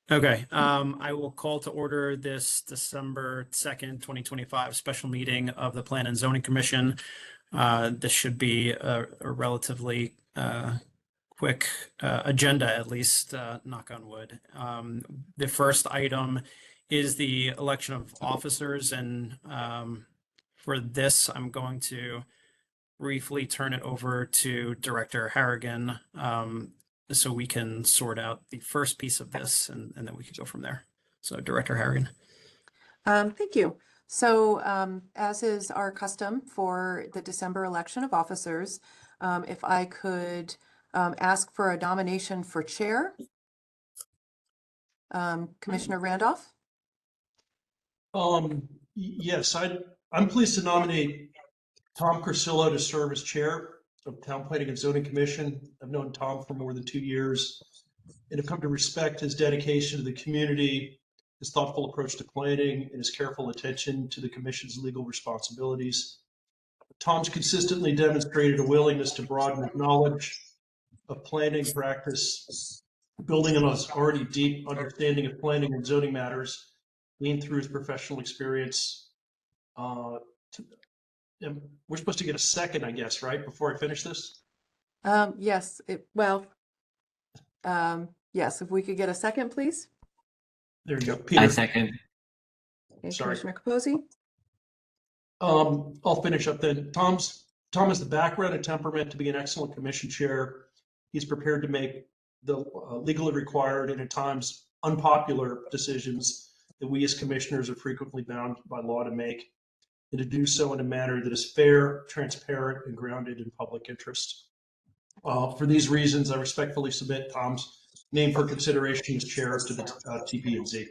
Okay, I will call to order this December 2nd, 2025 special meeting of the Plan and Zoning Commission. This should be a relatively quick agenda, at least, knock on wood. The first item is the election of officers, and for this, I'm going to briefly turn it over to Director Harrigan, so we can sort out the first piece of this, and then we can go from there. So, Director Harrigan. Thank you. So, as is our custom for the December election of officers, if I could ask for a nomination for chair. Commissioner Randolph? Yes, I'm pleased to nominate Tom Cursillo to serve as chair of Town Planning and Zoning Commission. I've known Tom for more than 2 years and have come to respect his dedication to the community, his thoughtful approach to planning, and his careful attention to the commission's legal responsibilities. Tom's consistently demonstrated a willingness to broaden his knowledge of planning practice, building on his already deep understanding of planning and zoning matters, gained through his professional experience. We're supposed to get a second, I guess, right, before I finish this? Yes, yes, if we could get a second, please. There you go, Peter. I second. Okay, Sorry. Commissioner Capozzi? I'll finish up then. Tom has the background and temperament to be an excellent commission chair. He's prepared to make the legally required and at times unpopular decisions that we as commissioners are frequently bound by law to make, and to do so in a manner that is fair, transparent, and grounded in public interest. For these reasons, I respectfully submit Tom's name for consideration as chair to the TP&Z.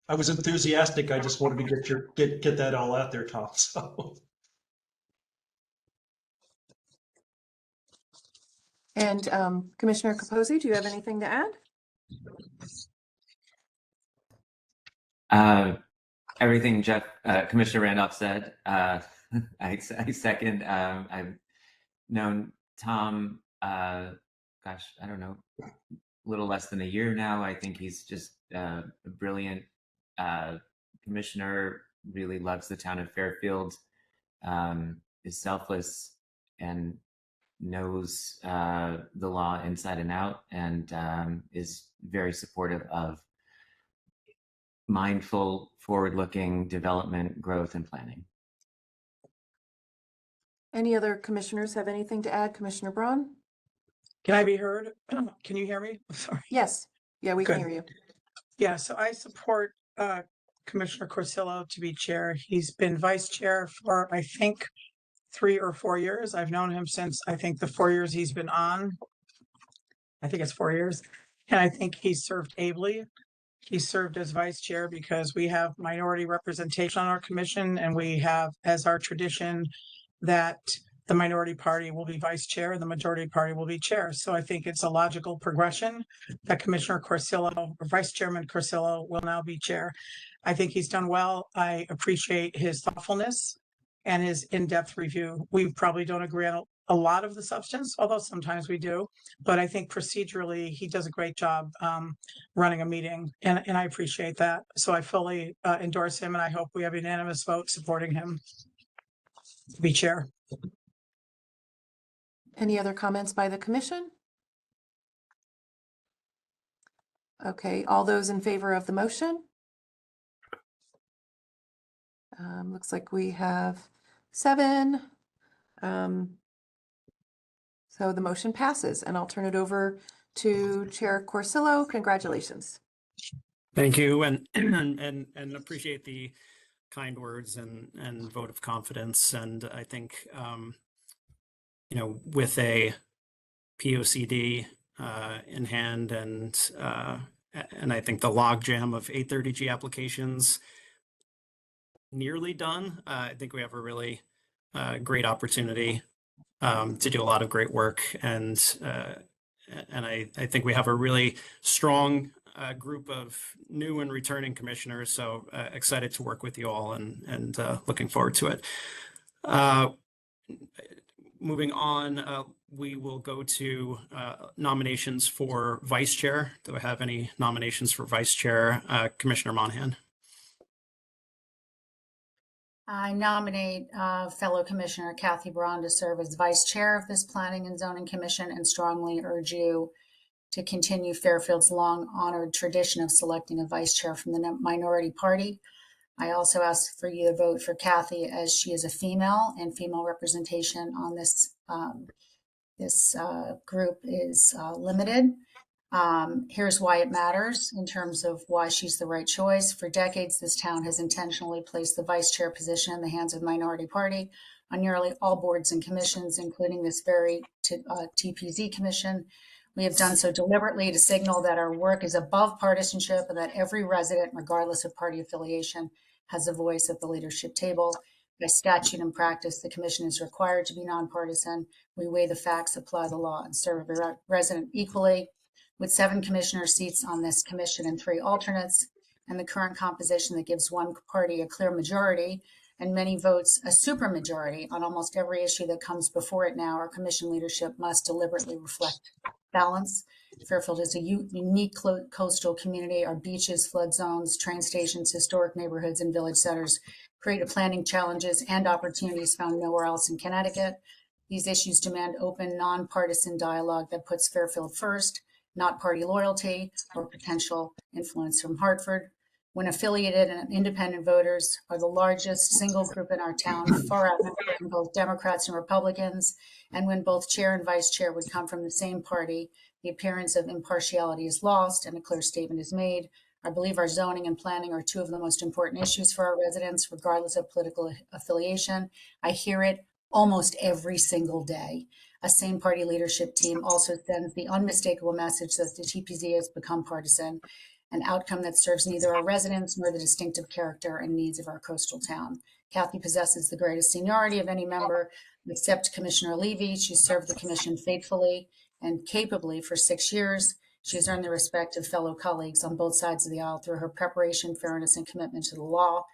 I was enthusiastic. I just wanted to get that all out there, Tom. So. And Commissioner Capozzi, do you have anything to add? Everything Commissioner Randolph said, I second. I've known Tom, gosh, I don't know, a little less than a year now. I think he's just a brilliant commissioner, really loves the town of Fairfield, is selfless and knows the law inside and out, and is very supportive of mindful, forward-looking development, growth, and planning. Any other commissioners have anything to add? Commissioner Braun? Can I be heard? Can you hear me? Sorry. Yes. Yeah, we can Good. hear you. Yeah, so I support Commissioner Cursillo to be chair. He's been vice chair for, I think, 3 or 4 years. I've known him since, I think, the 4 years he's been on. I think it's 4 years. And I think he's served ably. He served as vice chair because we have minority representation on our commission, and we have as our tradition that the minority party will be vice chair and the majority party will be chair. So I think it's a logical progression that Commissioner Cursillo, or Vice Chairman Cursillo, will now be chair. I think he's done well. I appreciate his thoughtfulness and his in-depth review. We probably don't agree on a lot of the substance, although sometimes we do, but I think procedurally he does a great job running a meeting, and I appreciate that. So I fully endorse him, and I hope we have a unanimous vote supporting him to be chair. Any other comments by the commission? Okay, all those in favor of the motion? Looks like we have 7. So the motion passes, and I'll turn it over to Chair Cursillo. Congratulations. Thank you, and appreciate the kind words and vote of confidence. And I think, with a POCD in hand, and I think the logjam of 830G applications nearly done, I think we have a really great opportunity to do a lot of great work, and I think we have a really strong group of new and returning commissioners. So excited to work with you all, and looking forward to it. Moving on, we will go to nominations for vice chair. Do I have any nominations for vice chair? Commissioner Monahan. I nominate fellow Commissioner Kathy Braun to serve as vice chair of this Planning and Zoning Commission and strongly urge you to continue Fairfield's long honored tradition of selecting a vice chair from the minority party. I also ask for you to vote for Kathy as she is a female, and female representation on this group is limited. Here's why it matters in terms of why she's the right choice. For decades, this town has intentionally placed the vice chair position in the hands of the minority party on nearly all boards and commissions, including this very TPZ commission. We have done so deliberately to signal that our work is above partisanship and that every resident, regardless of party affiliation, has a voice at the leadership table. By statute and practice, the commission is required to be nonpartisan. We weigh the facts, apply the law, and serve every resident equally. With 7 commissioner seats on this commission and 3 alternates, and the current composition that gives one party a clear majority and many votes a supermajority on almost every issue that comes before it now, our commission leadership must deliberately reflect balance. Fairfield is a unique coastal community. Our beaches, flood zones, train stations, historic neighborhoods, and village centers create planning challenges and opportunities found nowhere else in Connecticut. These issues demand open, nonpartisan dialogue that puts Fairfield first, not party loyalty or potential influence from Hartford. When affiliated and independent voters are the largest single group in our town, far outnumbered both Democrats and Republicans, and when both chair and vice chair would come from the same party, the appearance of impartiality is lost and a clear statement is made. I believe our zoning and planning are 2 of the most important issues for our residents, regardless of political affiliation. I hear it almost every single day. A same party leadership team also sends the unmistakable message that the TPZ has become partisan, an outcome that serves neither our residents nor the distinctive character and needs of our coastal town. Kathy possesses the greatest seniority of any member, except Commissioner Levy. She served the commission faithfully and capably for 6 years. She has earned the respect of fellow colleagues on both sides of the aisle through her preparation, fairness, and commitment to the law.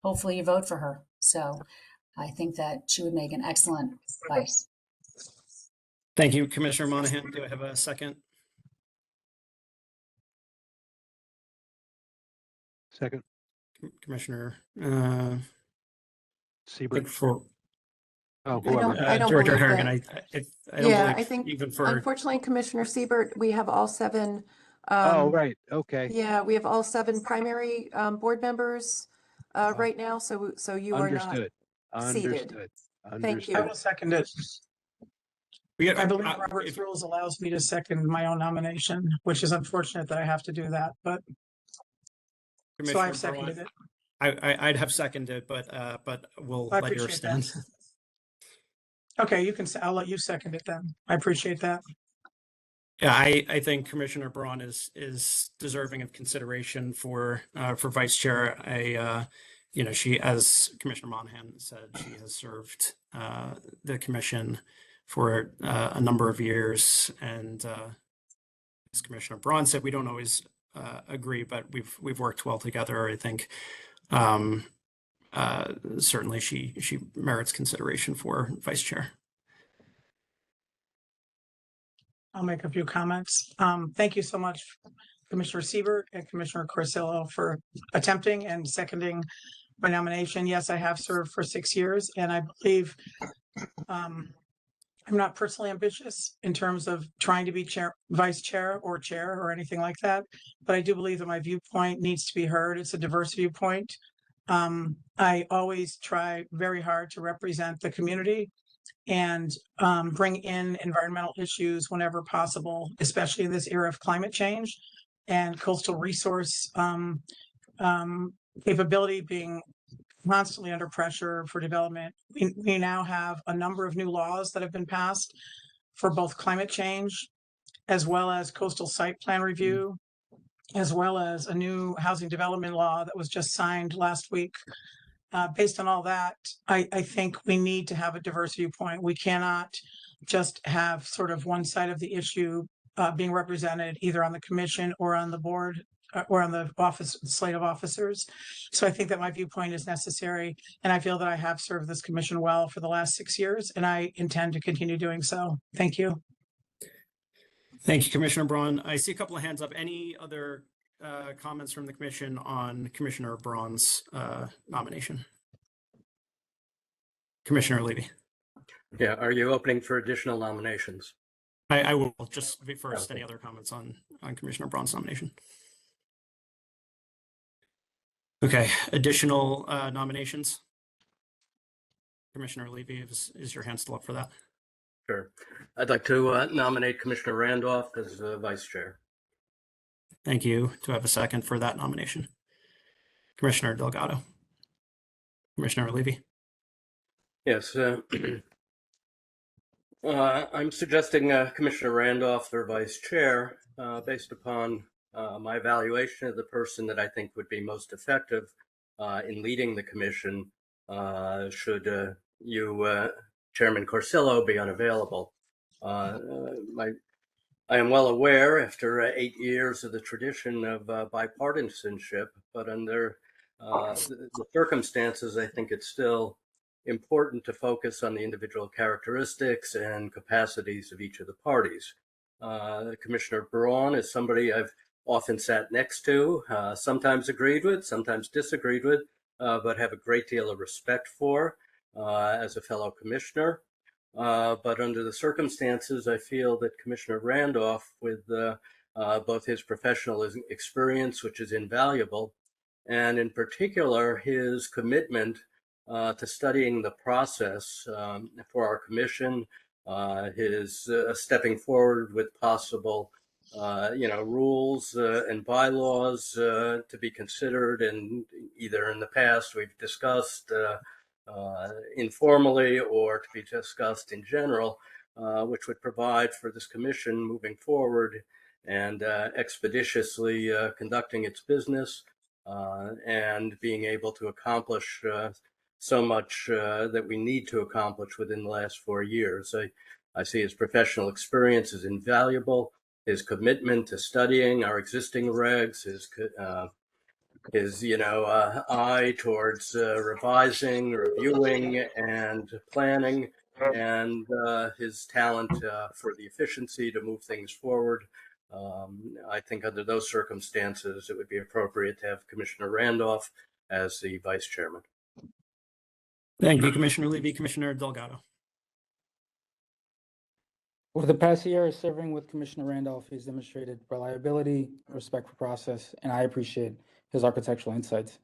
Hopefully you vote for her. So I think that she would make an excellent vice. Thank you, Commissioner Monahan. Do I have a second? Second, Commissioner Siebert. for Oh, whoever. I don't Director believe Harrigan. that. I don't Yeah, believe I think even for unfortunately, Commissioner Siebert, we have all 7. Oh, right. Okay. Yeah, we have all 7 primary board members right now, so you are not Understood. seated. Understood. Thank I you. will second it. I believe Robert's rules allows me to second my own nomination, which is unfortunate that I have to do that, but so I've seconded it. I'd have seconded, but we'll I let you appreciate stand. that. Okay, you can, I'll let you second it then. I appreciate that. Yeah, I think Commissioner Braun is deserving of consideration for vice chair. She, as Commissioner Monahan said, she has served the commission for a number of years, and as Commissioner Braun said, we don't always agree, but we've worked well together. I think certainly she merits consideration for vice chair. I'll make a few comments. Thank you so much, Commissioner Siebert and Commissioner Corsillo, for attempting and seconding my nomination. Yes, I have served for 6 years, and I believe I'm not personally ambitious in terms of trying to be vice chair or anything like that, but I do believe that my viewpoint needs to be heard. It's a diverse viewpoint. I always try very hard to represent the community and bring in environmental issues whenever possible, especially in this era of climate change and coastal resource capability being constantly under pressure for development. We now have a number of new laws that have been passed for both climate change as well as coastal site plan review, as well as a new housing development law that was just signed last week. Based on all that, I think we need to have a diverse viewpoint. We cannot just have sort of one side of the issue being represented either on the commission or on the board or on the slate of officers. So I think that my viewpoint is necessary, and I feel that I have served this commission well for the last 6 years, and I intend to continue doing so. Thank you. Thank you, Commissioner Braun. I see a couple of hands up. Any other comments from the commission on Commissioner Braun's nomination? Commissioner Levy. Yeah, are you opening for additional nominations? I will just be first. Okay. Any other comments on Commissioner Braun's nomination? Okay, additional nominations. Commissioner Levy, is your hand still up for that? Sure. I'd like to nominate Commissioner Randolph as vice chair. Thank you. Do I have a second for that nomination? Commissioner Delgado. Commissioner Levy. Yes. I'm suggesting Commissioner Randolph for vice chair based upon my evaluation of the person that I think would be most effective in leading the commission should you, Chairman Corsillo, be unavailable. I am well aware, after 8 years of the tradition of bipartisanship, but under the circumstances, I think it's still important to focus on the individual characteristics and capacities of each of the parties. Commissioner Braun is somebody I've often sat next to, sometimes agreed with, sometimes disagreed with, but have a great deal of respect for as a fellow commissioner. But under the circumstances, I feel that Commissioner Randolph, with both his professional experience, which is invaluable, and in particular his commitment to studying the process for our commission, his stepping forward with possible rules and bylaws to be considered, and either in the past we've discussed informally or to be discussed in general, which would provide for this commission moving forward and expeditiously conducting its business and being able to accomplish so much that we need to accomplish within the last 4 years. I see his professional experience as invaluable, his commitment to studying our existing regs, his eye towards revising, reviewing, and planning, and his talent for the efficiency to move things forward. I think under those circumstances, it would be appropriate to have Commissioner Randolph as the vice chairman. Thank you, Commissioner Levy. Commissioner Delgado. Over the past year, serving with Commissioner Randolph, he's demonstrated reliability, respect for process, and I appreciate his architectural insights.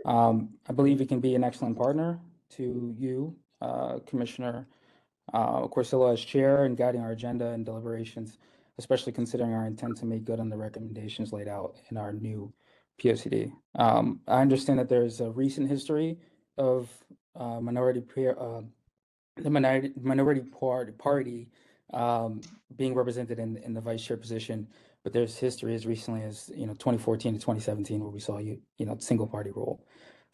I believe he can be an excellent partner to you, Commissioner Corsillo, as chair, and guiding our agenda and deliberations, especially considering our intent to make good on the recommendations laid out in our new POCD. I understand that there's a recent history of the minority party being represented in the vice chair position, but there's history as recently as 2014 to 2017 where we saw single party rule.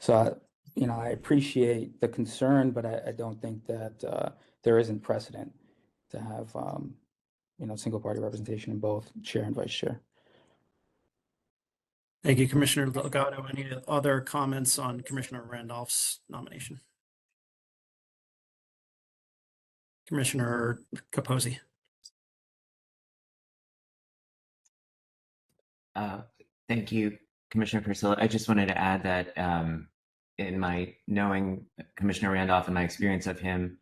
So I appreciate the concern, but I don't think that there isn't precedent to have single party representation in both chair and vice chair. Thank you, Commissioner Delgado. Any other comments on Commissioner Randolph's nomination? Commissioner Capozzi. Thank you, Commissioner Corsillo. I just wanted to add that in my knowing Commissioner Randolph and my experience of him,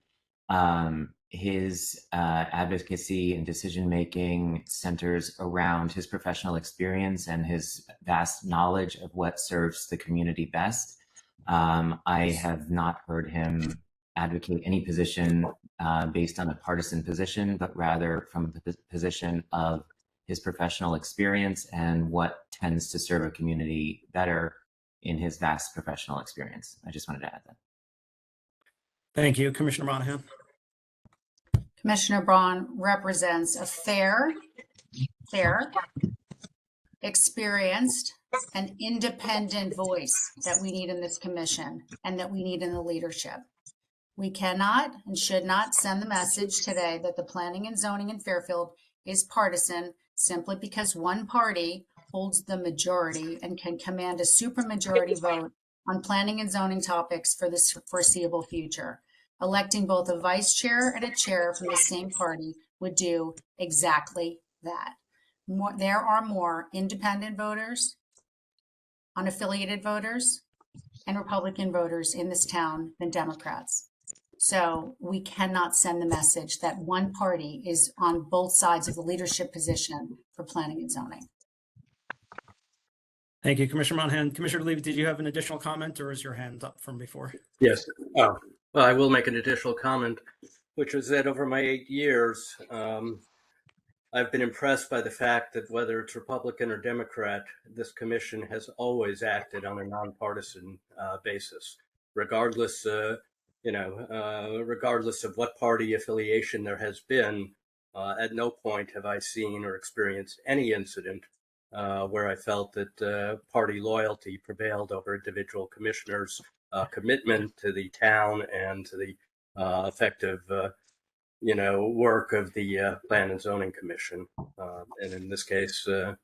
his advocacy and decision-making centers around his professional experience and his vast knowledge of what serves the community best. I have not heard him advocate any position based on a partisan position, but rather from the position of his professional experience and what tends to serve a community better in his vast professional experience. I just wanted to add that. Thank you, Commissioner Monahan. Commissioner Braun represents a fair, experienced, and independent voice that we need in this commission and that we need in the leadership. We cannot and should not send the message today that the planning and zoning in Fairfield is partisan simply because one party holds the majority and can command a supermajority vote on planning and zoning topics for the foreseeable future. Electing both a vice chair and a chair from the same party would do exactly that. There are more independent voters, unaffiliated voters, and Republican voters in this town than Democrats. So we cannot send the message that one party is on both sides of the leadership position for planning and zoning. Thank you, Commissioner Monahan. Commissioner Levy, did you have an additional comment, or is your hand up from before? Yes. Oh, well, I will make an additional comment, which was that over my 8 years, I've been impressed by the fact that whether it's Republican or Democrat, this commission has always acted on a nonpartisan basis, regardless, regardless of what party affiliation there has been. At no point have I seen or experienced any incident where I felt that party loyalty prevailed over individual commissioners' commitment to the town and to the effective work of the Plan and Zoning Commission. And in this case, with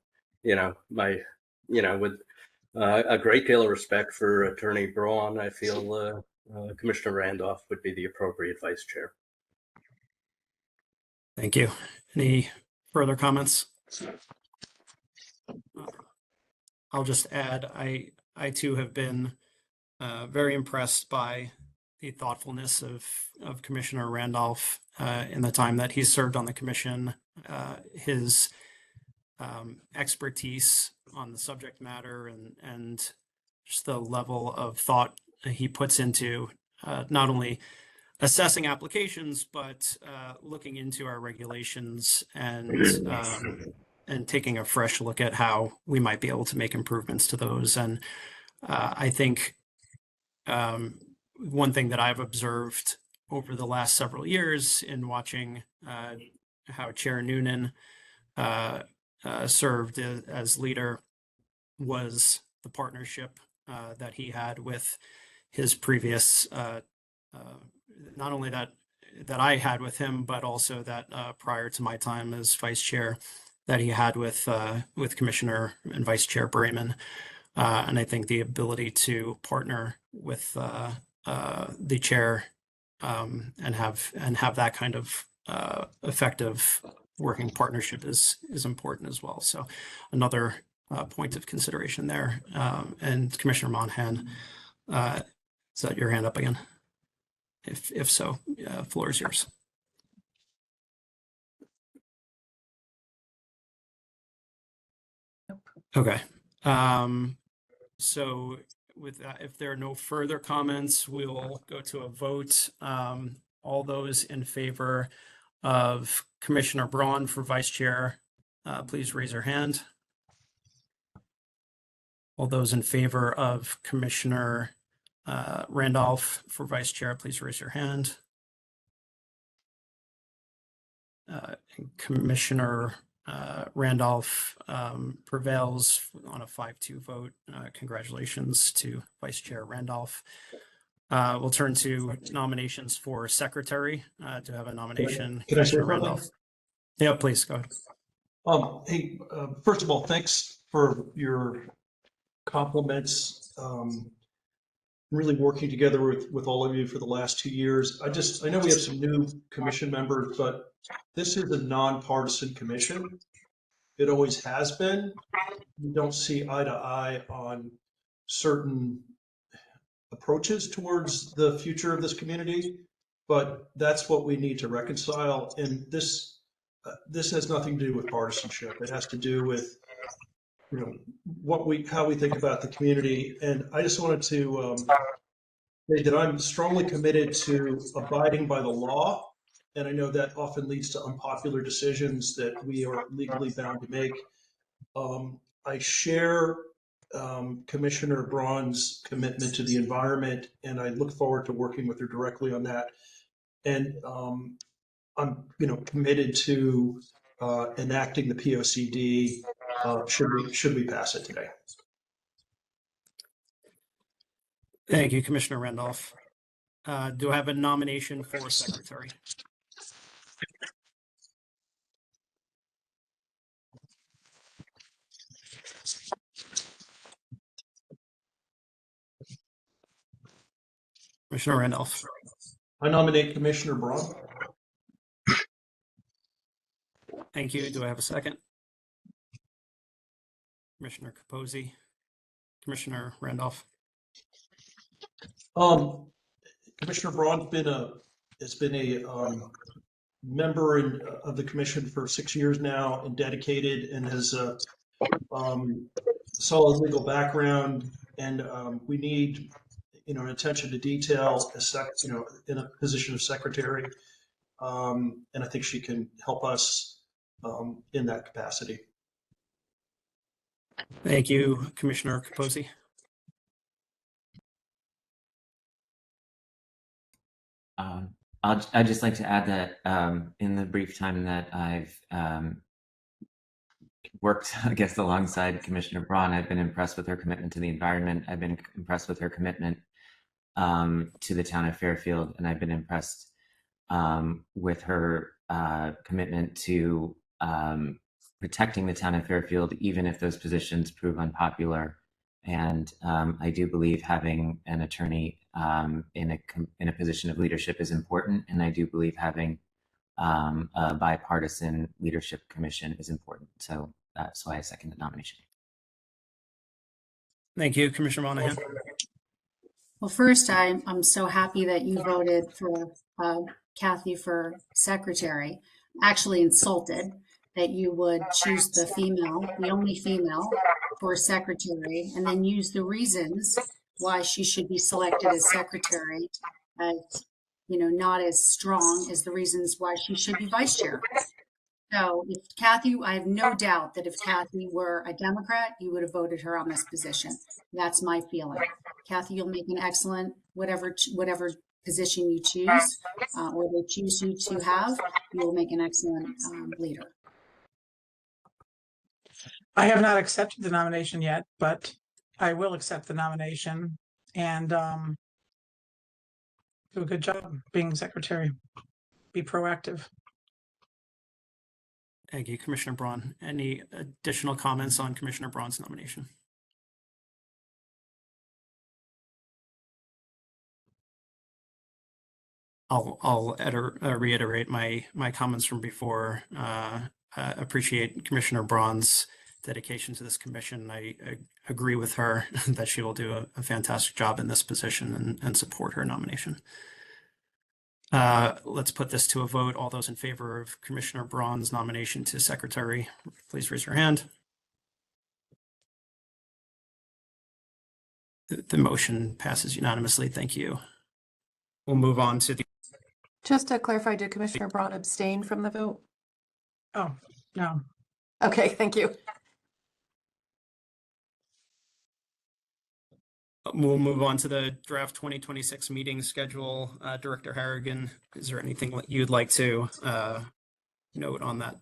a great deal of respect for Attorney Braun, I feel Commissioner Randolph would be the appropriate vice chair. Thank you. Any further comments? I'll just add, I too have been very impressed by the thoughtfulness of Commissioner Randolph in the time that he's served on the commission, his expertise on the subject matter, and just the level of thought he puts into not only assessing applications, but looking into our regulations and taking a fresh look at how we might be able to make improvements to those. And I think one thing that I've observed over the last several years in watching how Chair Noonan served as leader was the partnership that he had with his previous, not only that I had with him, but also that prior to my time as vice chair that he had with Commissioner and Vice Chair Brayman. And I think the ability to partner with the chair and have that kind of effective working partnership is important as well. So another point of consideration there. And Commissioner Monahan, is that your hand up again? If so, floor is yours. Okay. So with that, if there are no further comments, we will go to a vote. All those in favor of Commissioner Braun for vice chair, please raise your hand. All those in favor of Commissioner Randolph for vice chair, please raise your hand. Commissioner Randolph prevails on a 5-2 vote. Congratulations to Vice Chair Randolph. We'll turn to nominations for secretary. To have a nomination, Can I say Commissioner something? Randolph. Yeah, please go ahead. Hey, first of all, thanks for your compliments. Really working together with all of you for the last 2 years. I know we have some new commission members, but this is a nonpartisan commission. It always has been. We don't see eye to eye on certain approaches towards the future of this community, but that's what we need to reconcile. And this has nothing to do with partisanship. It has to do with how we think about the community. And I just wanted to say that I'm strongly committed to abiding by the law. And I know that often leads to unpopular decisions that we are legally bound to make. I share Commissioner Braun's commitment to the environment, and I look forward to working with her directly on that. And I'm committed to enacting the POCD should we pass it today. Thank you, Commissioner Randolph. Do I have a nomination for secretary? Commissioner Randolph. I nominate Commissioner Braun. Thank you. Do I have a second? Commissioner Capozzi, Commissioner Randolph. Commissioner Braun's been a member of the commission for 6 years now and dedicated, and has a solid legal background. And we need, an attention to detail, in a position of secretary. And I think she can help us in that capacity. Thank you, Commissioner Capozzi. I'd just like to add that in the brief time that I've worked, I guess, alongside Commissioner Braun, I've been impressed with her commitment to the environment. I've been impressed with her commitment to the town of Fairfield, and I've been impressed with her commitment to protecting the town of Fairfield, even if those positions prove unpopular. And I do believe having an attorney in a position of leadership is important, and I do believe having a bipartisan leadership commission is important. So that's why I second the nomination. Thank you, Commissioner Monahan. Well, first, I'm so happy that you voted for Kathy for secretary. Actually insulted that you would choose the only female for secretary, and then use the reasons why she should be selected as secretary as, not as strong as the reasons why she should be vice chair. So if Kathy, I have no doubt that if Kathy were a Democrat, you would have voted her on this position. That's my feeling. Kathy, you'll make an excellent, whatever position you choose, or they choose you to have, you will make an excellent leader. I have not accepted the nomination yet, but I will accept the nomination and do a good job being secretary. Be proactive. Thank you, Commissioner Braun. Any additional comments on Commissioner Braun's nomination? I'll reiterate my comments from before. Appreciate Commissioner Braun's dedication to this commission. I agree with her that she will do a fantastic job in this position, and support her nomination. Let's put this to a vote. All those in favor of Commissioner Braun's nomination to secretary, please raise your hand. The motion passes unanimously. Thank you. We'll move on to the. Just to clarify, did Commissioner Braun abstain from the vote? Oh, no. Okay, thank you. We'll move on to the draft 2026 meeting schedule. Director Harrigan, is there anything you'd like to note on that?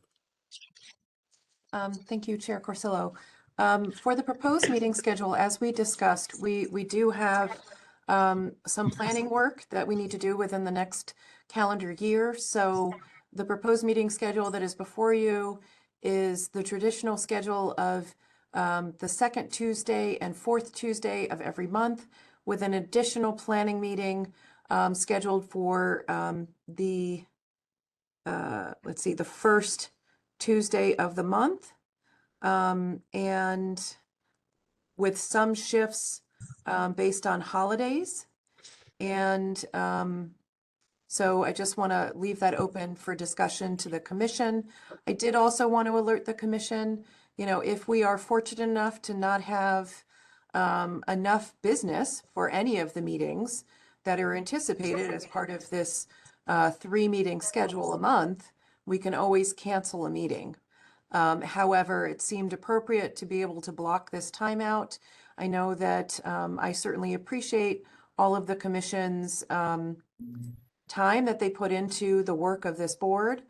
Thank you, Chair Corsillo. For the proposed meeting schedule, as we discussed, we do have some planning work that we need to do within the next calendar year. So the proposed meeting schedule that is before you is the traditional schedule of the second Tuesday and fourth Tuesday of every month, with an additional planning meeting scheduled for the first Tuesday of the month, and with some shifts based on holidays. And so I just want to leave that open for discussion to the commission. I did also want to alert the commission, if we are fortunate enough to not have enough business for any of the meetings that are anticipated as part of this 3-meeting schedule a month, we can always cancel a meeting. However, it seemed appropriate to be able to block this time out. I know that I certainly appreciate all of the commission's time that they put into the work of this board,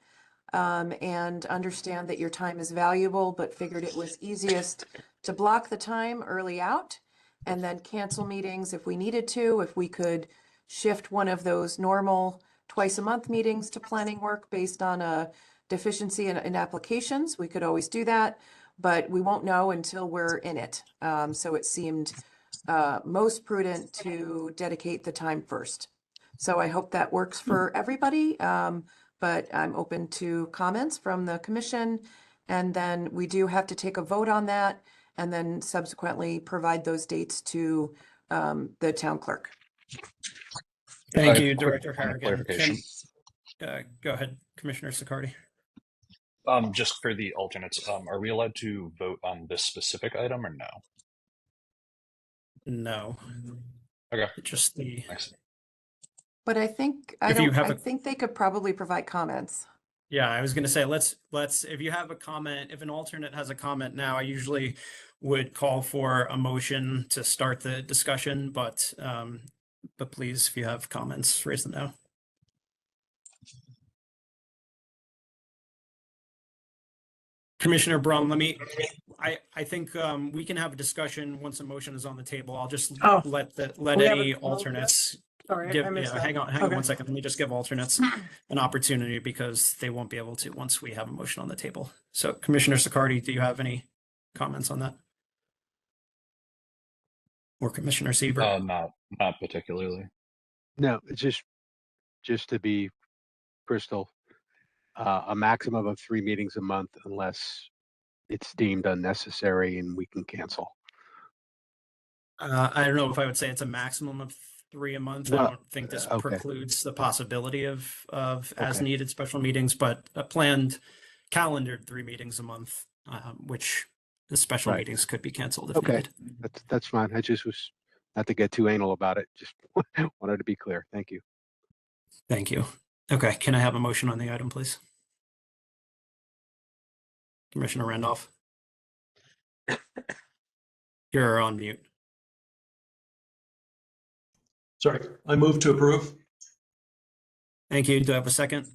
and understand that your time is valuable, but figured it was easiest to block the time early out and then cancel meetings if we needed to. If we could shift one of those normal twice-a-month meetings to planning work based on a deficiency in applications, we could always do that, but we won't know until we're in it. So it seemed most prudent to dedicate the time first. So I hope that works for everybody. But I'm open to comments from the commission. And then we do have to take a vote on that and then subsequently provide those dates to the town clerk. Thank you, Quick Director point of Harrigan. clarification. Go ahead, Commissioner Sicardi. Just for the alternates, are we allowed to vote on this specific item or no? No. Okay. Just the. Thanks. But I think I think they could probably provide comments. Yeah, I was going to say let's if you have a comment, if an alternate has a comment now, I usually would call for a motion to start the discussion, but please, if you have comments, raise them now. Commissioner Brum, I think we can have a discussion once a motion is on the table. I'll just let any alternates Sorry, I missed that. hang on 1 second. Let me just give alternates an opportunity because they won't be able to once we have a motion on the table. So Commissioner Sicardi, do you have any comments on that? Or Commissioner Sieber? Not particularly. No, it's just to be crystal, a maximum of 3 meetings a month unless it's deemed unnecessary and we can cancel. I don't know if I would say it's a maximum of 3 a month. Well, I don't think this okay. precludes the possibility of as needed special meetings, but a planned calendared 3 meetings a month, which the special meetings could be canceled if needed. That's fine. I just was not to get too anal about it. Just wanted to be clear. Thank you. Thank you. Okay, can I have a motion on the item, please? Commissioner Randolph. You're on mute. Sorry, I move to approve. Thank you. Do I have a second?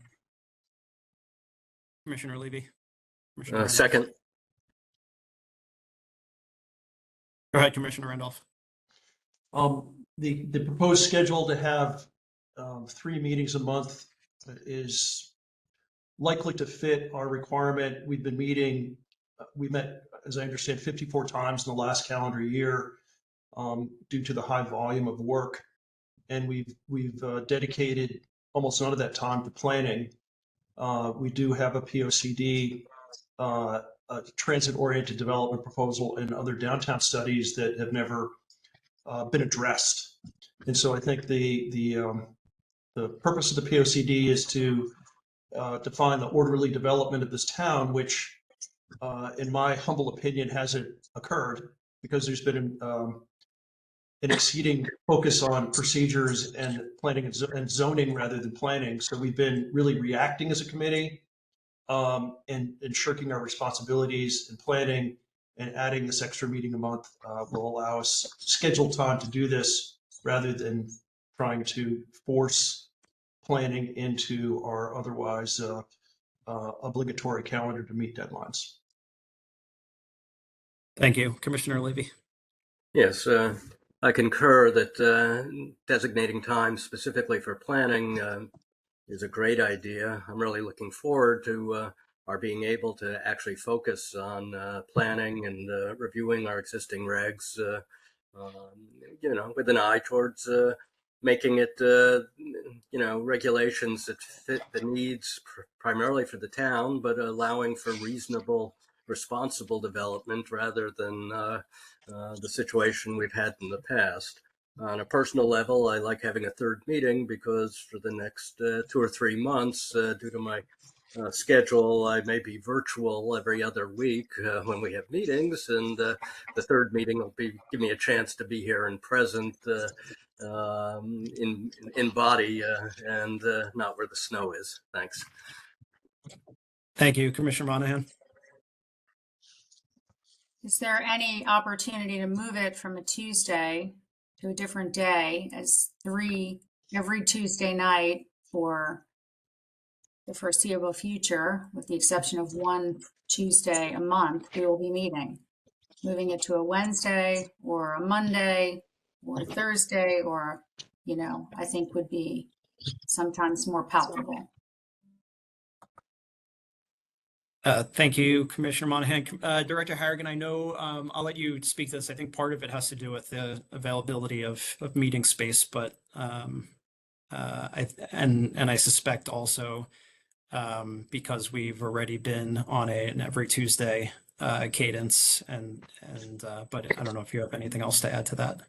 Commissioner Levy. Commissioner Second. Go ahead, Commissioner Randolph. The proposed schedule to have 3 meetings a month is likely to fit our requirement. We've been meeting, we met, as I understand, 54 times in the last calendar year due to the high volume of work. And we've dedicated almost none of that time to planning. We do have a POCD, a transit-oriented development proposal, and other downtown studies that have never been addressed. And so I think the purpose of the POCD is to define the orderly development of this town, which, in my humble opinion, hasn't occurred because there's been an exceeding focus on procedures and planning and zoning rather than planning. So we've been really reacting as a committee and shirking our responsibilities in planning, and adding this extra meeting a month will allow us scheduled time to do this rather than trying to force planning into our otherwise obligatory calendar to meet deadlines. Thank you. Commissioner Levy. Yes, I concur that designating time specifically for planning is a great idea. I'm really looking forward to our being able to actually focus on planning and reviewing our existing regs, with an eye towards making it, regulations that fit the needs primarily for the town, but allowing for reasonable, responsible development rather than the situation we've had in the past. On a personal level, I like having a third meeting because for the next 2 or 3 months, due to my schedule, I may be virtual every other week when we have meetings, and the third meeting will give me a chance to be here and present in body and not where the snow is. Thanks. Thank you, Commissioner Monahan. Is there any opportunity to move it from a Tuesday to a different day as 3 every Tuesday night for the foreseeable future, with the exception of 1 Tuesday a month, we will be meeting? Moving it to a Wednesday or a Monday or a Thursday, or, I think would be sometimes more palatable. Thank you, Commissioner Monahan. Director Harrigan, I know I'll let you speak to this. I think part of it has to do with the availability of meeting space, but I suspect also because we've already been on an every Tuesday cadence, but I don't know if you have anything else to add to that.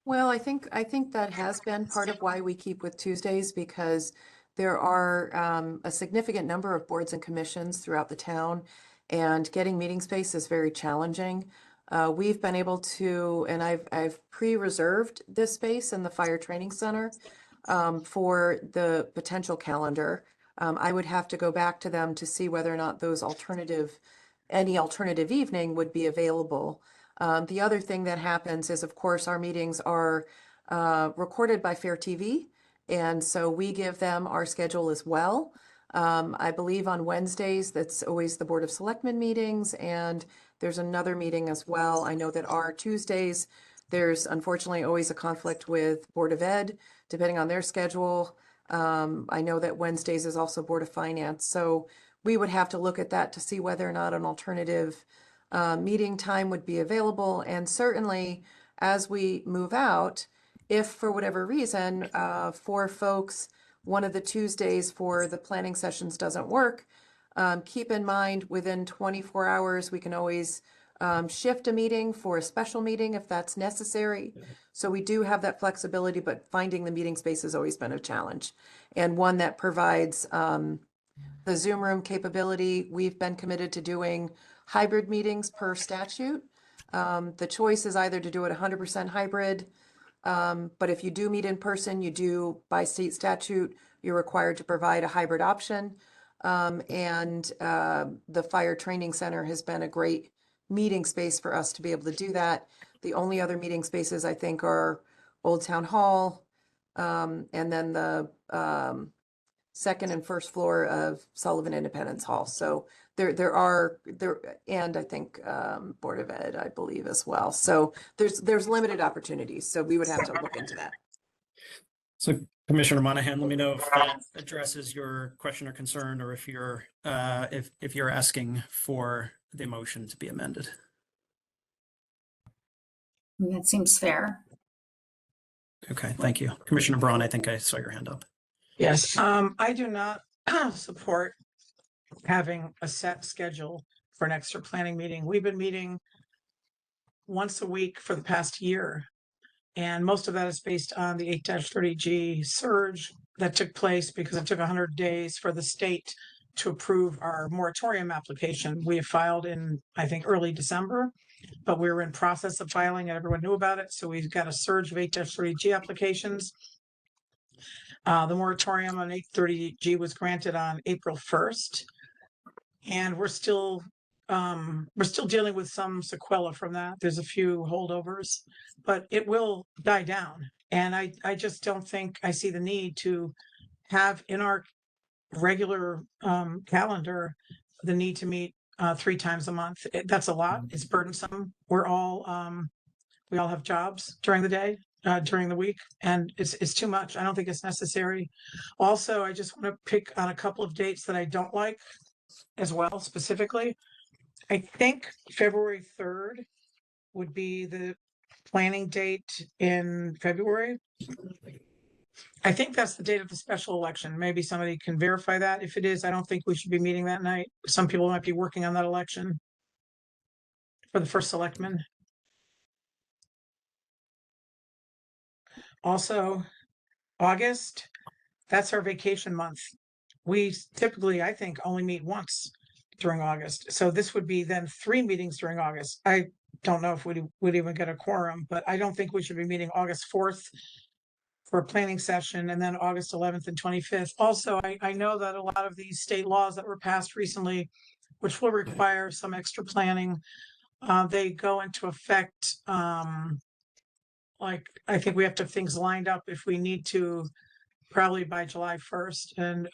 Well, I think that has been part of why we keep with Tuesdays, because there are a significant number of boards and commissions throughout the town, and getting meeting space is very challenging. We've been able to, and I've pre-reserved this space in the Fire Training Center for the potential calendar. I would have to go back to them to see whether or not any alternative evening would be available. The other thing that happens is, of course, our meetings are recorded by FairTV, and so we give them our schedule as well. I believe on Wednesdays, that's always the Board of Selectmen meetings, and there's another meeting as well. I know that our Tuesdays, there's unfortunately always a conflict with Board of Ed, depending on their schedule. I know that Wednesdays is also Board of Finance, so we would have to look at that to see whether or not an alternative meeting time would be available. And certainly, as we move out, if for whatever reason, for folks, one of the Tuesdays for the planning sessions doesn't work, keep in mind within 24 hours, we can always shift a meeting for a special meeting if that's necessary. So we do have that flexibility, but finding the meeting space has always been a challenge, and one that provides the Zoom room capability. We've been committed to doing hybrid meetings per statute. The choice is either to do it 100% hybrid, but if you do meet in person, you do, by state statute, you're required to provide a hybrid option. The Fire Training Center has been a great meeting space for us to be able to do that. The only other meeting spaces, I think, are Old Town Hall, and then the second and first floor of Sullivan Independence Hall. So and I think Board of Ed, I believe, as well. So there's limited opportunities. So we would have to look into that. So Commissioner Monahan, let me know if that addresses your question or concern, or if you're asking for the motion to be amended. That seems fair. Okay, thank you. Commissioner Braun, I think I saw your hand up. Yes, I do not support having a set schedule for an extra planning meeting. We've been meeting once a week for the past year, and most of that is based on the 8-30G surge that took place because it took 100 days for the state to approve our moratorium application. We have filed in, I think, early December, but we were in process of filing and everyone knew about it. So we've got a surge of 8-30G applications. The moratorium on 8-30G was granted on April 1st, and we're still dealing with some sequela from that. There's a few holdovers, but it will die down. And I just don't think I see the need to have in our regular calendar the need to meet 3 times a month. That's a lot. It's burdensome. We all have jobs during the day, during the week, and it's too much. I don't think it's necessary. Also, I just want to pick on a couple of dates that I don't like as well, specifically. I think February 3rd would be the planning date in February. I think that's the date of the special election. Maybe somebody can verify that. If it is, I don't think we should be meeting that night. Some people might be working on that election for the first selectman. Also, August, that's our vacation month. We typically, I think, only meet once during August. So this would be then 3 meetings during August. I don't know if we would even get a quorum, but I don't think we should be meeting August 4th for a planning session, and then August 11th and 25th. Also, I know that a lot of these state laws that were passed recently, which will require some extra planning, they go into effect. Like, I think we have to have things lined up if we need to, probably by July 1st. And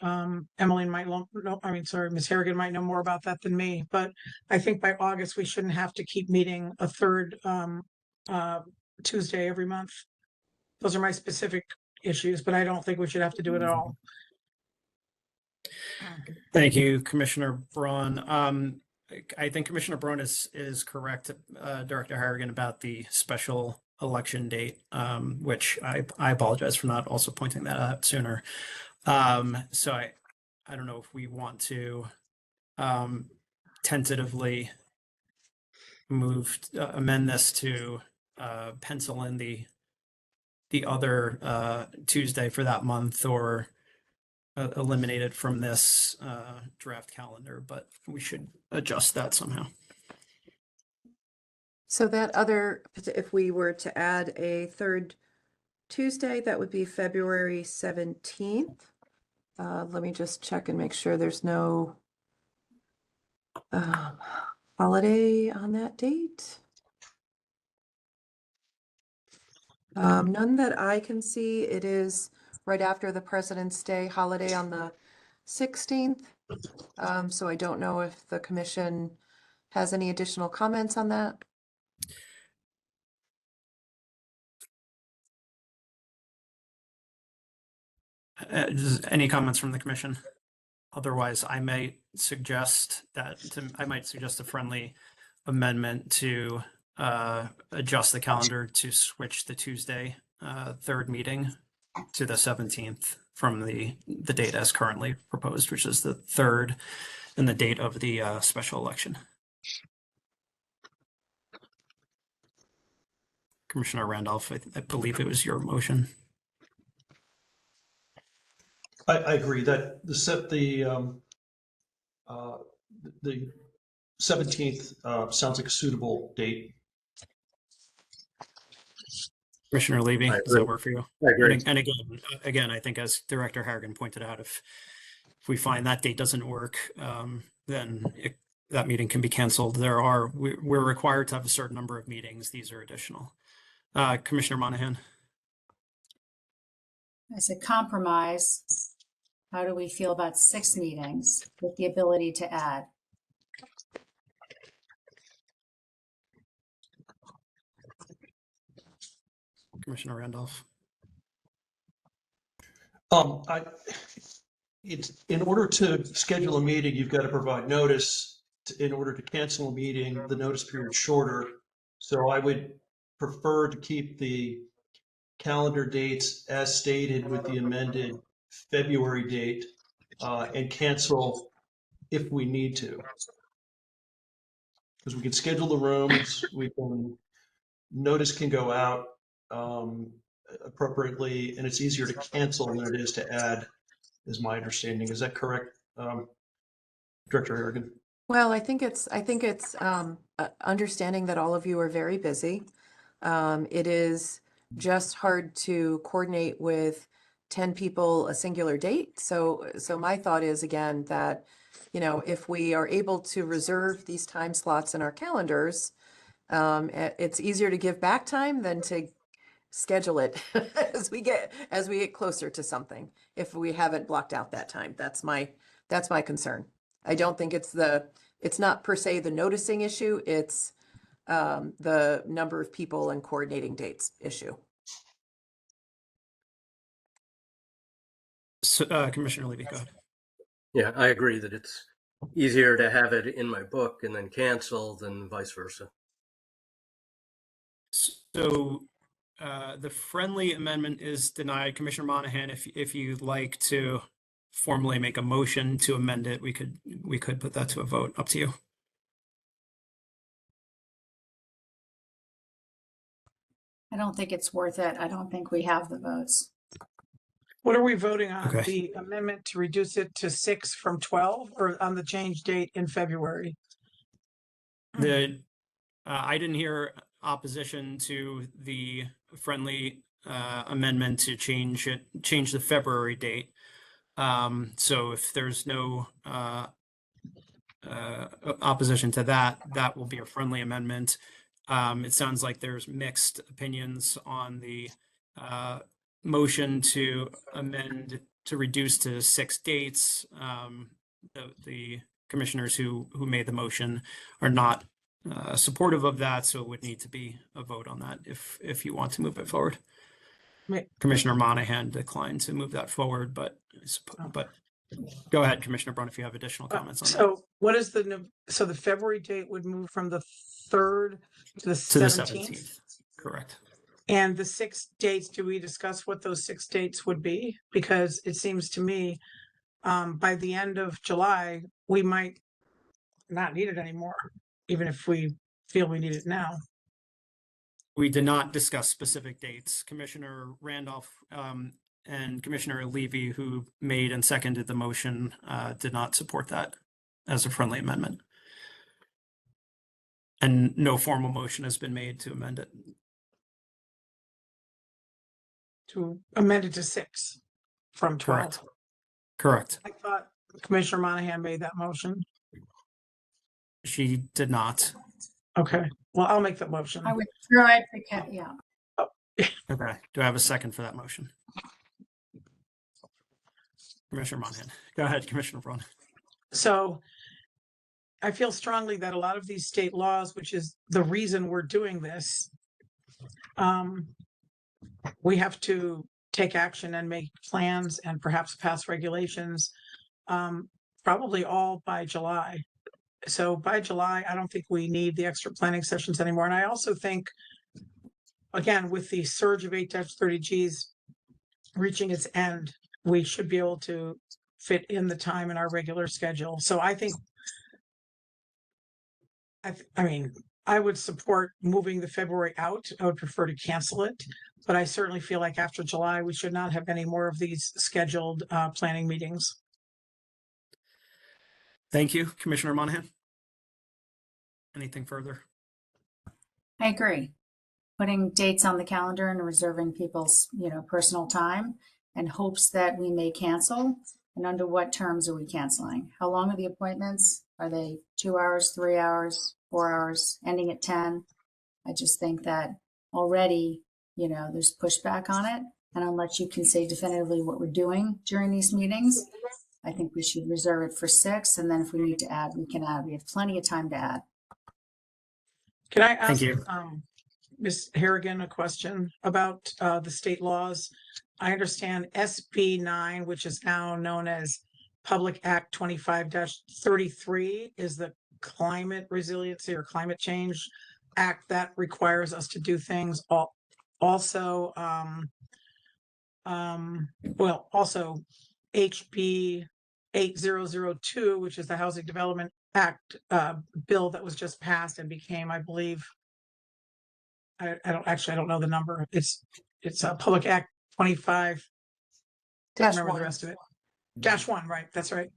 Emmeline might know, Ms. Harrigan might know more about that than me. But I think by August, we shouldn't have to keep meeting a third Tuesday every month. Those are my specific issues, but I don't think we should have to do it at all. Thank you, Commissioner Braun. I think Commissioner Braun is correct, Director Harrigan, about the special election date, which I apologize for not also pointing that out sooner. So I don't know if we want to tentatively amend this to pencil in the other Tuesday for that month, or eliminate it from this draft calendar, but we should adjust that somehow. So that other, if we were to add a third Tuesday, that would be February 17th. Let me just check and make sure there's no holiday on that date. None that I can see. It is right after the President's Day holiday on the 16th. So I don't know if the commission has any additional comments on that. Any comments from the commission? Otherwise, I might suggest a friendly amendment to adjust the calendar to switch the Tuesday third meeting to the 17th from the date as currently proposed, which is the 3rd and the date of the special election. Commissioner Randolph, I believe it was your motion. I agree that the 17th sounds like a suitable date. Commissioner Levy, does that work for you? I agree. And again, I think as Director Harrigan pointed out, if we find that date doesn't work, then that meeting can be canceled. We're required to have a certain number of meetings. These are additional. Commissioner Monahan. As a compromise, how do we feel about 6 meetings with the ability to add? Commissioner Randolph. It's in order to schedule a meeting, you've got to provide notice. In order to cancel a meeting, the notice period is shorter. So I would prefer to keep the calendar dates as stated with the amended February date and cancel if we need to. Because we can schedule the rooms, notice can go out appropriately, and it's easier to cancel than it is to add, is my understanding. Is that correct, Director Harrigan? Well, I think it's understanding that all of you are very busy. It is just hard to coordinate with 10 people a singular date. So my thought is, again, that, if we are able to reserve these time slots in our calendars, it's easier to give back time than to schedule it as we get closer to something. If we haven't blocked out that time, that's my concern. I don't think it's not per se the noticing issue. It's the number of people and coordinating dates issue. So, Commissioner Levy, go ahead. Yeah, I agree that it's easier to have it in my book and then cancel than vice versa. So the friendly amendment is denied. Commissioner Monahan, if you'd like to formally make a motion to amend it, we could put that to a vote. Up to you. I don't think it's worth it. I don't think we have the votes. What are we voting on? Okay. The amendment to reduce it to 6 from 12, or on the change date in February? I didn't hear opposition to the friendly amendment to change the February date. So if there's no opposition to that, that will be a friendly amendment. It sounds like there's mixed opinions on the motion to amend to reduce to 6 dates. The commissioners who made the motion are not supportive of that, so it would need to be a vote on that if you want to move it forward. Right. Commissioner Monahan declined to move that forward, but Go ahead, Commissioner Braun, if you have additional comments on that. So what is so the February date would move from the 3rd to the To the 17th? 17th, correct. And the 6 dates, do we discuss what those 6 dates would be? Because it seems to me, by the end of July, we might not need it anymore, even if we feel we need it now. We did not discuss specific dates. Commissioner Randolph and Commissioner Levy, who made and seconded the motion, did not support that as a friendly amendment. And no formal motion has been made to amend it. To amend it to 6 from 12. Correct. Correct. I thought Commissioner Monahan made that motion. She did not. Okay, well, I'll make that motion. I withdraw it, yeah. Okay. Do I have a second for that motion? Commissioner Monahan. Go ahead, Commissioner Braun. So I feel strongly that a lot of these state laws, which is the reason we're doing this, we have to take action and make plans and perhaps pass regulations, probably all by July. So by July, I don't think we need the extra planning sessions anymore. And I also think, again, with the surge of 8-30Gs reaching its end, we should be able to fit in the time in our regular schedule. So I think, I mean, I would support moving the February out. I would prefer to cancel it, but I certainly feel like after July, we should not have any more of these scheduled planning meetings. Thank you, Commissioner Monahan. Anything further? I agree. Putting dates on the calendar and reserving people's, personal time and hopes that we may cancel. And under what terms are we canceling? How long are the appointments? Are they 2 hours, 3 hours, 4 hours, ending at 10? I just think that already, there's pushback on it. And unless you can say definitively what we're doing during these meetings, I think we should reserve it for 6. And then if we need to add, we can add. We have plenty of time to add. Can I ask you. Ms. Harrigan a question about the state laws? I understand SB 9, which is now known as Public Act 25-33, is the Climate Resiliency or Climate Change Act that requires us to do things. Also, also HB 8002, which is the Housing Development Act bill that was just passed and became, I believe, I don't know the number. It's a Public Act 25. Don't remember the rest of it. -1, right? That's right.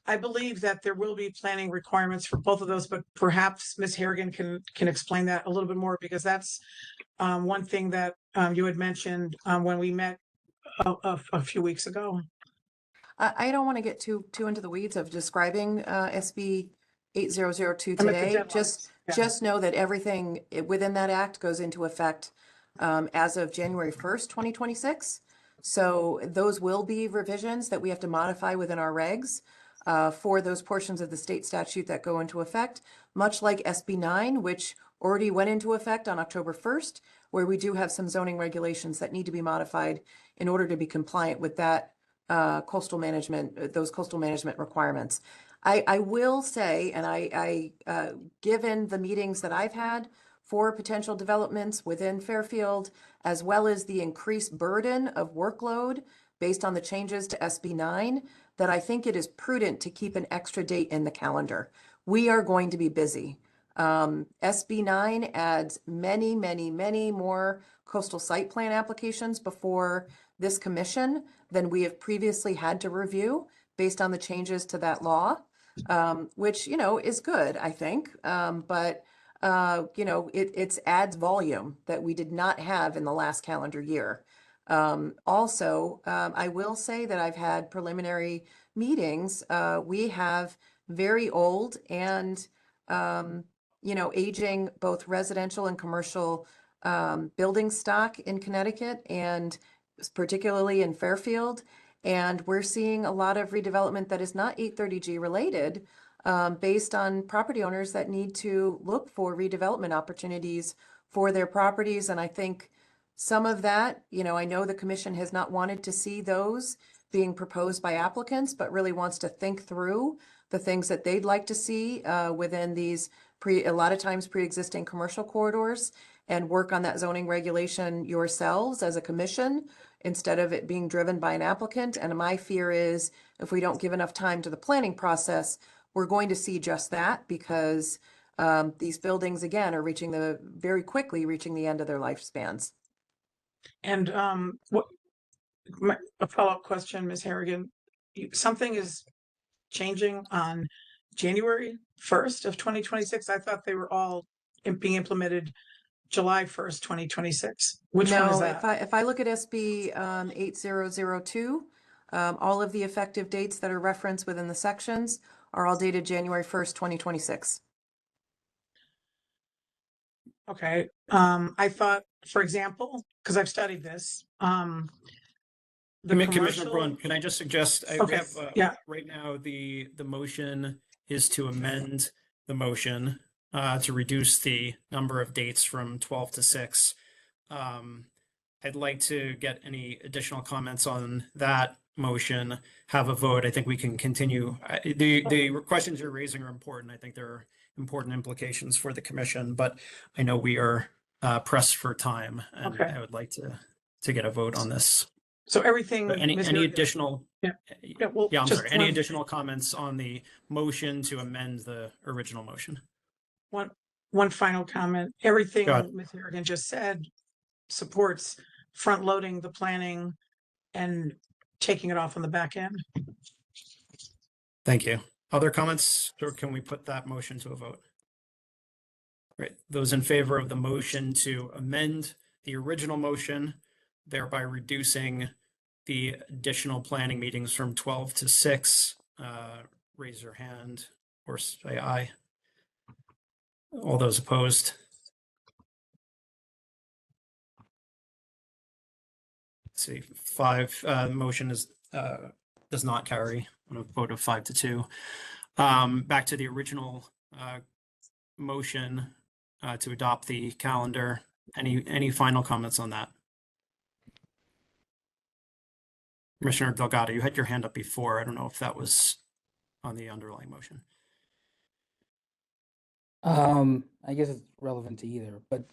I believe that there will be planning requirements for both of those, but perhaps Ms. Harrigan can explain that a little bit more, because that's one thing that you had mentioned when we met a few weeks ago. I don't want to get too into the weeds of describing SB 8002 I'm at the today. deadlines. Just know that everything within that act goes into effect as of January 1st, 2026. So those will be revisions that we have to modify within our regs for those portions of the state statute that go into effect, much like SB 9, which already went into effect on October 1st, where we do have some zoning regulations that need to be modified in order to be compliant with that coastal management, those coastal management requirements. I will say, and given the meetings that I've had for potential developments within Fairfield, as well as the increased burden of workload based on the changes to SB 9, that I think it is prudent to keep an extra date in the calendar. We are going to be busy. SB 9 adds many, many, many more coastal site plan applications before this commission than we have previously had to review based on the changes to that law, which, is good, I think. But it adds volume that we did not have in the last calendar year. Also, I will say that I've had preliminary meetings. We have very old and, aging both residential and commercial building stock in Connecticut, and particularly in Fairfield. And we're seeing a lot of redevelopment that is not 830G related, based on property owners that need to look for redevelopment opportunities for their properties. And I think some of that, I know the commission has not wanted to see those being proposed by applicants, but really wants to think through the things that they'd like to see within these a lot of times pre-existing commercial corridors, and work on that zoning regulation yourselves as a commission instead of it being driven by an applicant. And my fear is if we don't give enough time to the planning process, we're going to see just that, because these buildings, again, are very quickly reaching the end of their lifespans. And a follow-up question, Ms. Harrigan. Something is changing on January 1st of 2026. I thought they were all being implemented July 1st, 2026. Which one is No, that? if I look at SB 8002, all of the effective dates that are referenced within the sections are all dated January 1st, 2026. Okay. I thought, for example, because I've studied this, the Commissioner commercial. Braun, can I just suggest, we Okay, have, yeah. right now, the motion is to amend the motion to reduce the number of dates from 12 to 6. I'd like to get any additional comments on that motion, have a vote. I think we can continue. The questions you're raising are important. I think there are important implications for the commission, but I know we are pressed for time, and Okay. I would like to get a vote on this. So everything. But any additional? Yeah. Well, I'm just sorry. Any additional comments on the motion to amend the original motion? One final comment. Everything Go ahead. Ms. Harrigan just said supports front loading the planning and taking it off on the back end. Thank you. Other comments, or can we put that motion to a vote? Great. Those in favor of the motion to amend the original motion, thereby reducing the additional planning meetings from 12 to 6, raise your hand or say aye. All those opposed? Let's see, 5, motion does not carry on a vote of 5 to 2. Back to the original motion to adopt the calendar. Any final comments on that? Commissioner Delgado, you had your hand up before. I don't know if that was on the underlying motion. I guess it's relevant to either, but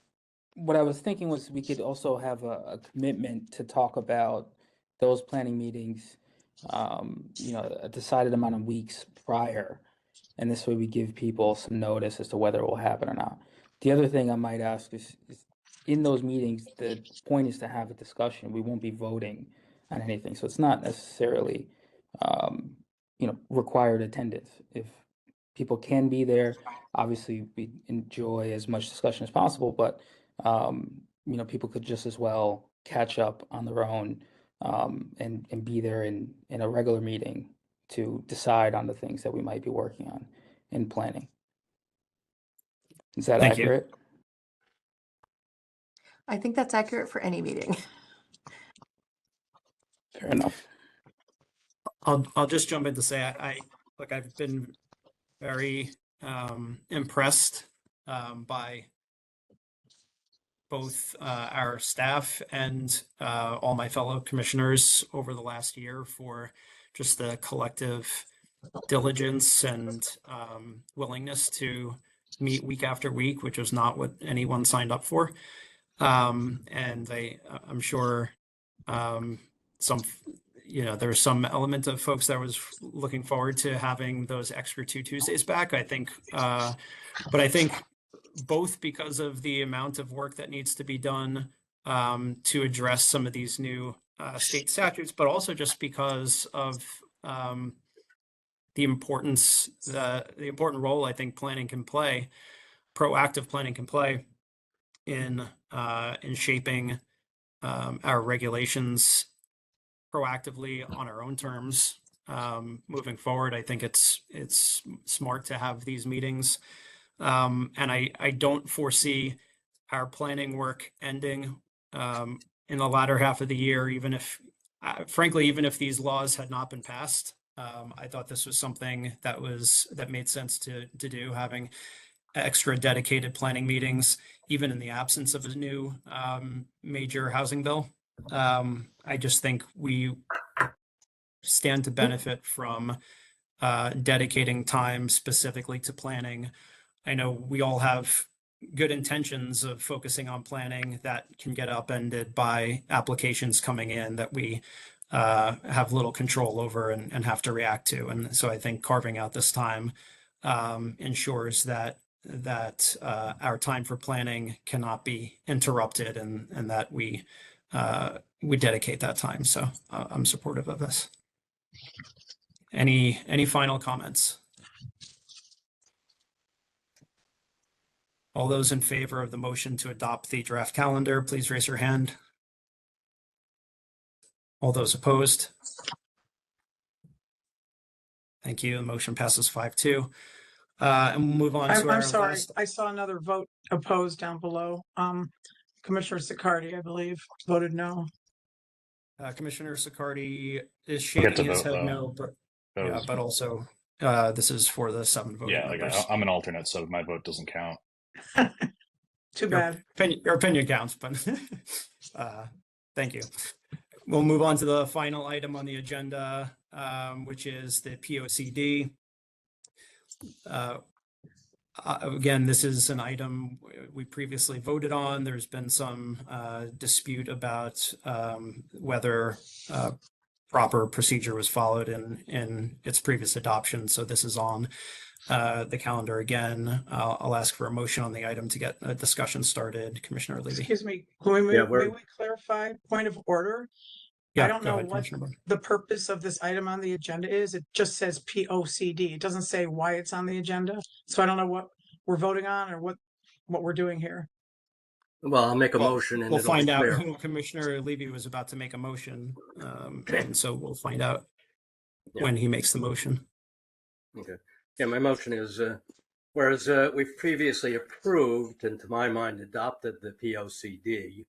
what I was thinking was we could also have a commitment to talk about those planning meetings, a decided amount of weeks prior. And this way we give people some notice as to whether it will happen or not. The other thing I might ask is in those meetings, the point is to have a discussion. We won't be voting on anything. So it's not necessarily, required attendance. If people can be there, obviously we enjoy as much discussion as possible, but, people could just as well catch up on their own and be there in a regular meeting to decide on the things that we might be working on in planning. Is that Thank you. accurate? I think that's accurate for any meeting. Fair enough. I'll just jump in to say I've been very impressed by both our staff and all my fellow commissioners over the last year for just the collective diligence and willingness to meet week after week, which was not what anyone signed up for. And I'm sure there's some element of folks that was looking forward to having those extra 2 Tuesdays back. I think, but I think both because of the amount of work that needs to be done to address some of these new state statutes, but also just because of the importance, the important role I think planning can play, proactive planning can play in shaping our regulations proactively on our own terms moving forward. I think it's smart to have these meetings, and I don't foresee our planning work ending in the latter half of the year, even if, frankly, even if these laws had not been passed. I thought this was something that made sense to do, having extra dedicated planning meetings, even in the absence of a new major housing bill. I just think we stand to benefit from dedicating time specifically to planning. I know we all have good intentions of focusing on planning that can get upended by applications coming in that we have little control over and have to react to. And so I think carving out this time ensures that our time for planning cannot be interrupted and that we dedicate that time. So I'm supportive of this. Any final comments? All those in favor of the motion to adopt the draft calendar, please raise your hand. All those opposed? Thank you. The motion passes 5-2. And we'll move on to our I'm sorry. last. I saw another vote opposed down below. Commissioner Sicardi, I believe, voted no. Commissioner Sicardi is I'll get shaking to his vote, head though. no, but That yeah, was- but also this is for the 7 voting yeah, like members. I'm an alternate, so my vote doesn't count. Too bad. Your opinion counts, but thank you. We'll move on to the final item on the agenda, which is the POCD. Again, this is an item we previously voted on. There's been some dispute about whether proper procedure was followed in its previous adoption. So this is on the calendar again. I'll ask for a motion on the item to get a discussion started. Commissioner Levy. Excuse me, may Yeah, we clarify point of order? Yeah, I don't go know ahead, what Commissioner Boone. the purpose of this item on the agenda is. It just says POCD. It doesn't say why it's on the agenda. So I don't know what we're voting on or what we're doing here. Well, I'll make a Well, motion and we'll it'll be find out. clear. Commissioner Levy was about to make a motion, and so we'll find out Yeah. when he makes the motion. Okay. Yeah, my motion is, whereas we've previously approved and to my mind adopted the POCD,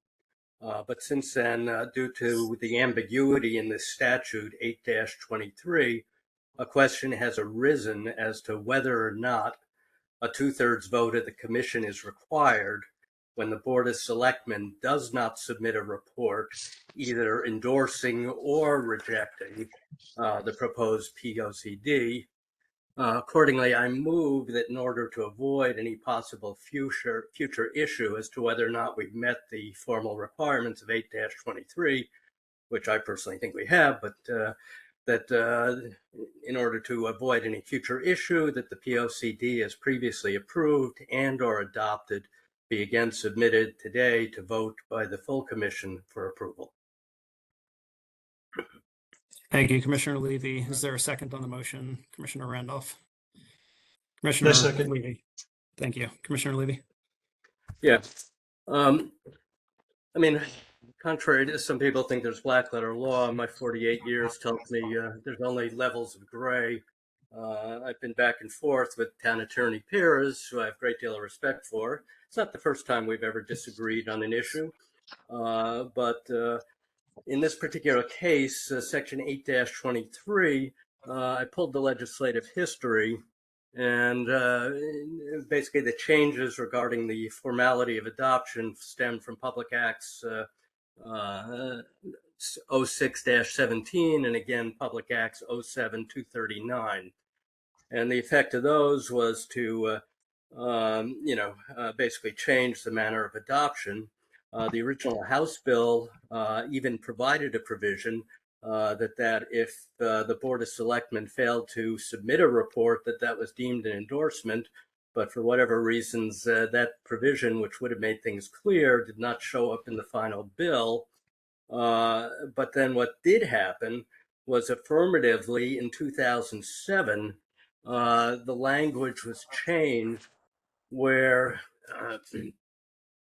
but since then, due to the ambiguity in the statute 8-23, a question has arisen as to whether or not a 2/3 vote of the commission is required when the Board of Selectmen does not submit a report, either endorsing or rejecting the proposed POCD. Accordingly, I move that in order to avoid any possible future issue as to whether or not we've met the formal requirements of 8-23, which I personally think we have, but that in order to avoid any future issue, that the POCD as previously approved and or adopted be again submitted today to vote by the full commission for approval. Thank you, Commissioner Levy. Is there a second on the motion? Commissioner Randolph? Commissioner second. Levy. Thank you. Commissioner Levy? Yeah. I mean, contrary to some people think there's black letter law, my 48 years tells me there's only levels of gray. I've been back and forth with Town Attorney Pires, who I have a great deal of respect for. It's not the first time we've ever disagreed on an issue, but in this particular case, Section 8-23, I pulled the legislative history, and basically the changes regarding the formality of adoption stem from Public Acts 06-17 and again Public Acts 07-239. And the effect of those was to, basically change the manner of adoption. The original House bill even provided a provision that if the Board of Selectmen failed to submit a report, that was deemed an endorsement. But for whatever reasons, that provision, which would have made things clear, did not show up in the final bill. But then what did happen was affirmatively in 2007, the language was changed where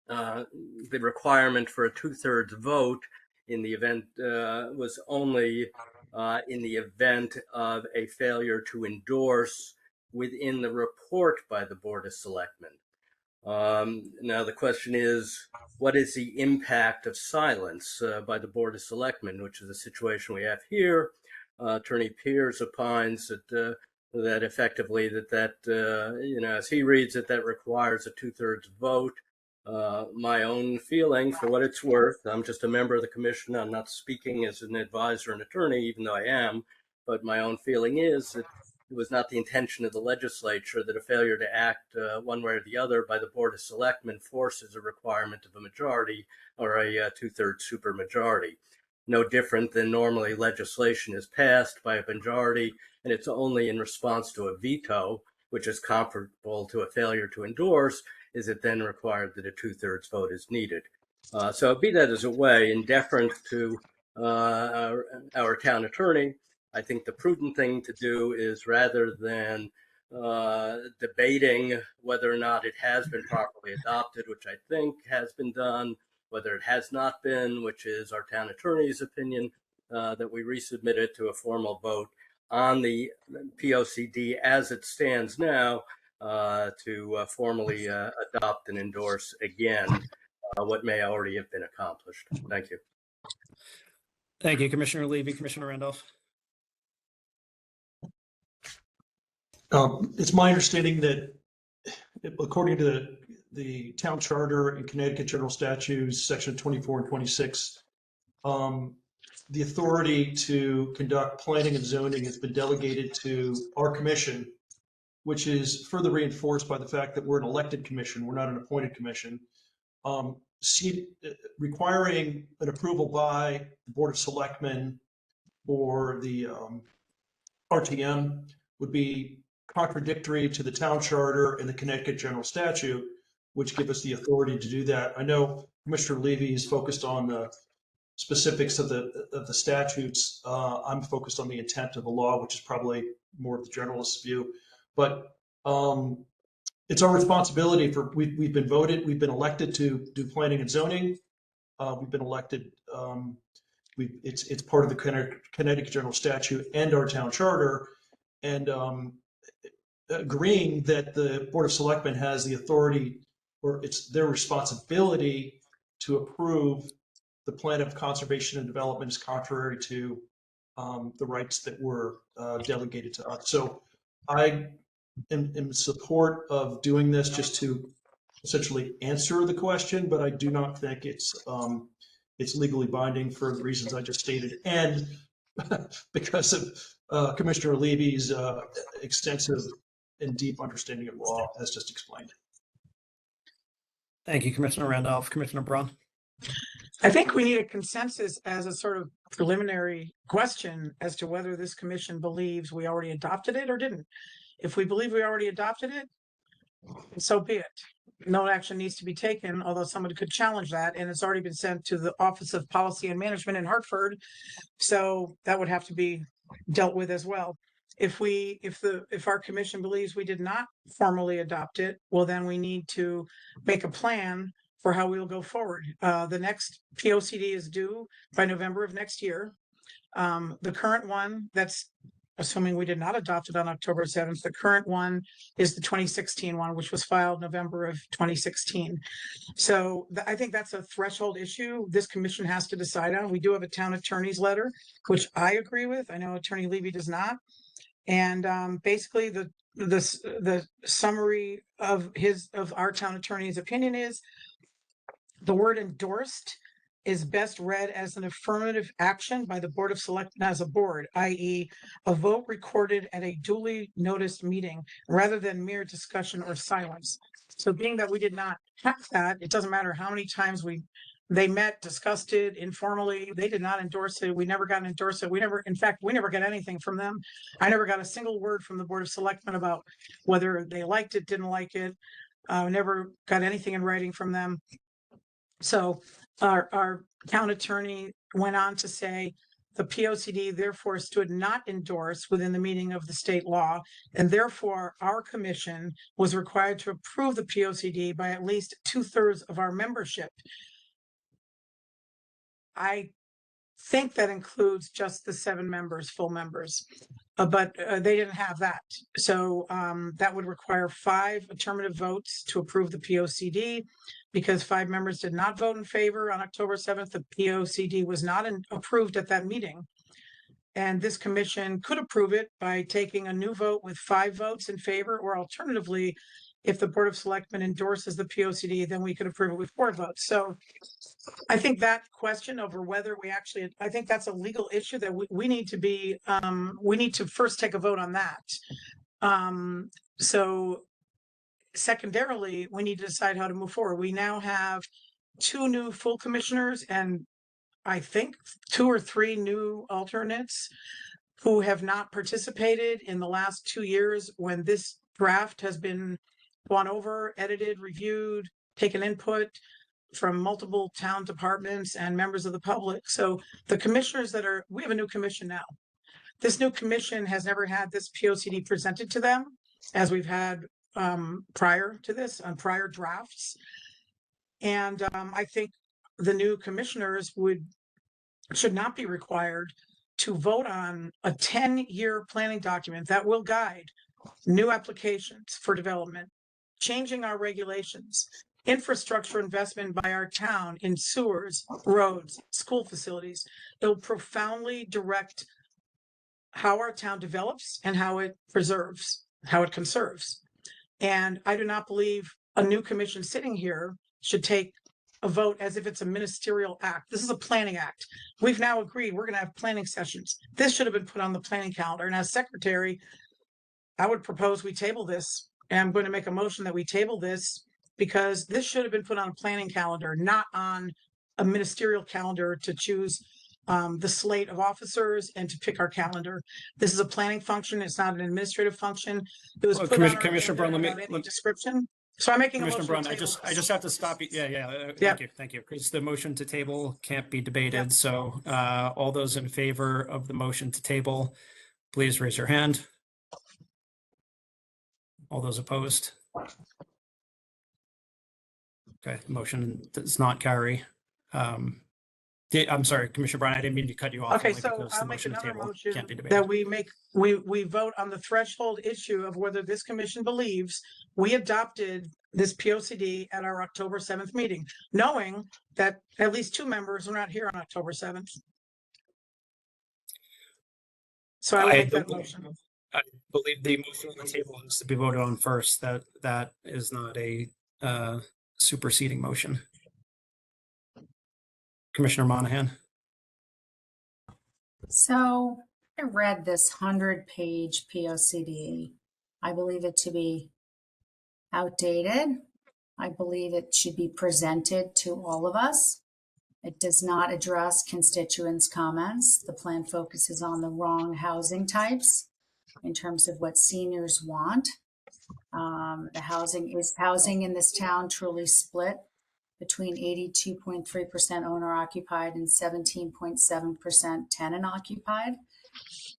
the requirement for a 2/3 vote in the event was only in the event of a failure to endorse within the report by the Board of Selectmen. Now the question is, what is the impact of silence by the Board of Selectmen, which is the situation we have here? Attorney Pires opines that effectively as he reads it, that requires a 2/3 vote. My own feeling, for what it's worth, I'm just a member of the commission. I'm not speaking as an advisor and attorney, even though I am, but my own feeling is that it was not the intention of the legislature that a failure to act one way or the other by the Board of Selectmen forces a requirement of a majority or a two-thirds supermajority. No different than normally legislation is passed by a majority, and it's only in response to a veto, which is comparable to a failure to endorse, is it then required that a two-thirds vote is needed. So be that as it may, in deference to our town attorney, I think the prudent thing to do is, rather than debating whether or not it has been properly adopted, which I think has been done, whether it has not been, which is our town attorney's opinion, that we resubmit it to a formal vote on the POCD as it stands now, to formally adopt and endorse again what may already have been accomplished. Thank you. Thank you, Commissioner Levy. Commissioner Randolph. It's my understanding that, according to the town charter and Connecticut General Statutes, section 24 and 26, the authority to conduct planning and zoning has been delegated to our commission, which is further reinforced by the fact that we're an elected commission. We're not an appointed commission. Requiring an approval by the Board of Selectmen or the RTM would be contradictory to the town charter and the Connecticut General Statute, which give us the authority to do that. I know Commissioner Levy is focused on the specifics of the statutes. I'm focused on the intent of the law, which is probably more of the generalist view. But it's our responsibility. We've been voted, we've been elected to do planning and zoning. We've been elected. It's part of the Connecticut General Statute and our town charter, and agreeing that the Board of Selectmen has the authority, or it's their responsibility, to approve the plan of conservation and development is contrary to the rights that were delegated to us. So I am in support of doing this just to essentially answer the question, but I do not think it's legally binding for the reasons I just stated, and because of Commissioner Levy's extensive and deep understanding of law, as just explained. Thank you, Commissioner Randolph. Commissioner Braun. I think we need a consensus as a sort of preliminary question as to whether this commission believes we already adopted it or didn't. If we believe we already adopted it, so be it. No action needs to be taken, although somebody could challenge that, and it's already been sent to the Office of Policy and Management in Hartford, so that would have to be dealt with as well. If our commission believes we did not formally adopt it, well, then we need to make a plan for how we will go forward. The next POCD is due by November of next year. The current one, that's assuming we did not adopt it on October 7th, the current one is the 2016 one, which was filed November of 2016. So I think that's a threshold issue this commission has to decide on. We do have a town attorney's letter, which I agree with. I know Attorney Levy does not. And basically the summary of our town attorney's opinion is the word endorsed is best read as an affirmative action by the Board of Selectmen as a board, i.e. a vote recorded at a duly noticed meeting rather than mere discussion or silence. So being that we did not have that, it doesn't matter how many times they met, discussed it informally, they did not endorse it. We never got an endorsement. We never got anything from them. I never got a single word from the Board of Selectmen about whether they liked it, didn't like it. Never got anything in writing from them. So our town attorney went on to say the POCD therefore stood not endorsed within the meaning of the state law, and therefore our commission was required to approve the POCD by at least 2/3 of our membership. I think that includes just the 7 members, full members, but they didn't have that. So that would require 5 affirmative votes to approve the POCD. Because 5 members did not vote in favor on October 7th, the POCD was not approved at that meeting. And this commission could approve it by taking a new vote with 5 votes in favor, or alternatively, if the Board of Selectmen endorses the POCD, then we could approve it with board votes. So I think that question over whether we actually, I think that's a legal issue that we need to be, we need to first take a vote on that. So secondarily, we need to decide how to move forward. We now have 2 new full commissioners and I think 2 or 3 new alternates who have not participated in the last 2 years when this draft has been gone over, edited, reviewed, taken input from multiple town departments and members of the public. So the commissioners we have a new commission now. This new commission has never had this POCD presented to them as we've had prior to this on prior drafts. And I think the new commissioners should not be required to vote on a 10-year planning document that will guide new applications for development, changing our regulations, infrastructure investment by our town in sewers, roads, school facilities. It will profoundly direct how our town develops and how it preserves, how it conserves. And I do not believe a new commission sitting here should take a vote as if it's a ministerial act. This is a planning act. We've now agreed we're going to have planning sessions. This should have been put on the planning calendar. And as secretary, I would propose we table this. And I'm going to make a motion that we table this because this should have been put on a planning calendar, not on a ministerial calendar to choose the slate of officers and to pick our calendar. This is a planning function. It's not an administrative function. It was Well, put on our Commissioner agenda Braun, without any description. So I'm making a Commissioner motion. Braun, to table I this. just have to stop you. Yeah. Thank you. Because the motion to table can't be debated. So all those in favor of the motion to table, please raise your hand. All those opposed? Okay, the motion does not carry. I'm sorry, Commissioner Brown, I didn't mean to cut you off. Okay, only so because the I'll make motion to another table motion can't be that debated. we vote on the threshold issue of whether this commission believes we adopted this POCD at our October 7th meeting, knowing that at least 2 members are not here on October 7th. So I will make that motion. I believe the motion on the table has to be voted on first. That is not a superseding motion. Commissioner Monahan. So I read this 100-page POCD. I believe it to be outdated. I believe it should be presented to all of us. It does not address constituents' comments. The plan focuses on the wrong housing types in terms of what seniors want. The housing in this town truly split between 82.3% owner occupied and 17.7% tenant occupied.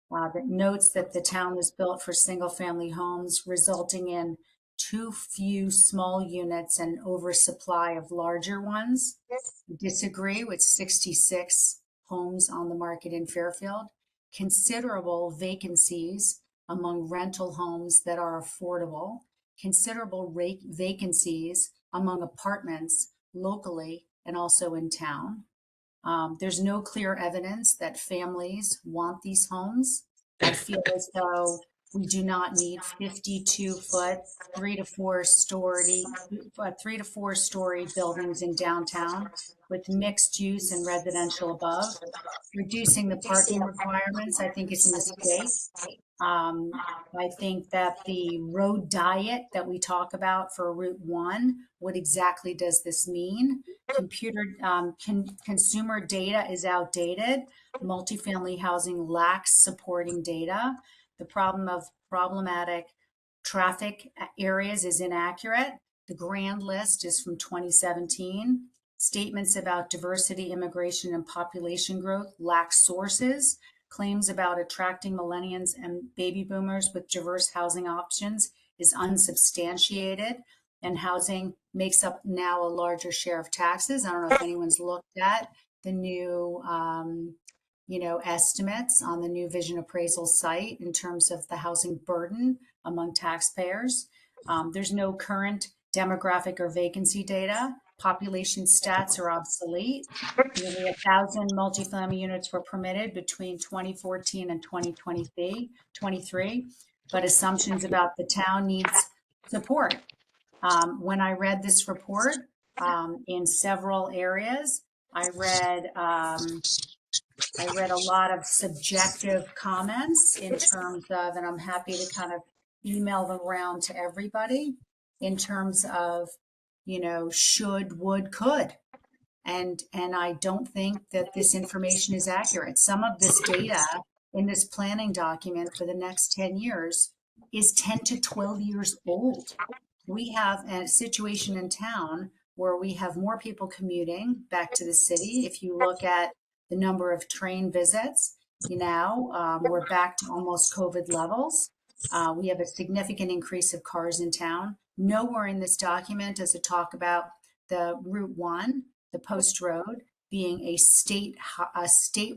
That notes that the town was built for single family homes, resulting in too few small units and oversupply of larger ones. Disagree with 66 homes on the market in Fairfield. Considerable vacancies among rental homes that are affordable. Considerable vacancies among apartments locally and also in town. There's no clear evidence that families want these homes. I feel as though we do not need 52-foot, 3 to 4 story buildings in downtown with mixed use and residential above. Reducing the parking requirements, I think, is a mistake. I think that the road diet that we talk about for Route 1, what exactly does this mean? Consumer data is outdated. Multifamily housing lacks supporting data. The problem of problematic traffic areas is inaccurate. The grand list is from 2017. Statements about diversity, immigration, and population growth lack sources. Claims about attracting millennials and baby boomers with diverse housing options is unsubstantiated, and housing makes up now a larger share of taxes. I don't know if anyone's looked at the new, estimates on the new vision appraisal site in terms of the housing burden among taxpayers. There's no current demographic or vacancy data. Population stats are obsolete. Nearly 1,000 multifamily units were permitted between 2014 and 2023, but assumptions about the town needs support When I read this report, in several areas, I read a lot of subjective comments in terms of, and I'm happy to kind of email them around to everybody in terms of, should, would, could. And I don't think that this information is accurate. Some of this data in this planning document for the next 10 years is 10 to 12 years old. We have a situation in town where we have more people commuting back to the city. If you look at the number of train visits, we're back to almost COVID levels. We have a significant increase of cars in town. Nowhere in this document does it talk about the Route 1, the Post Road, being a state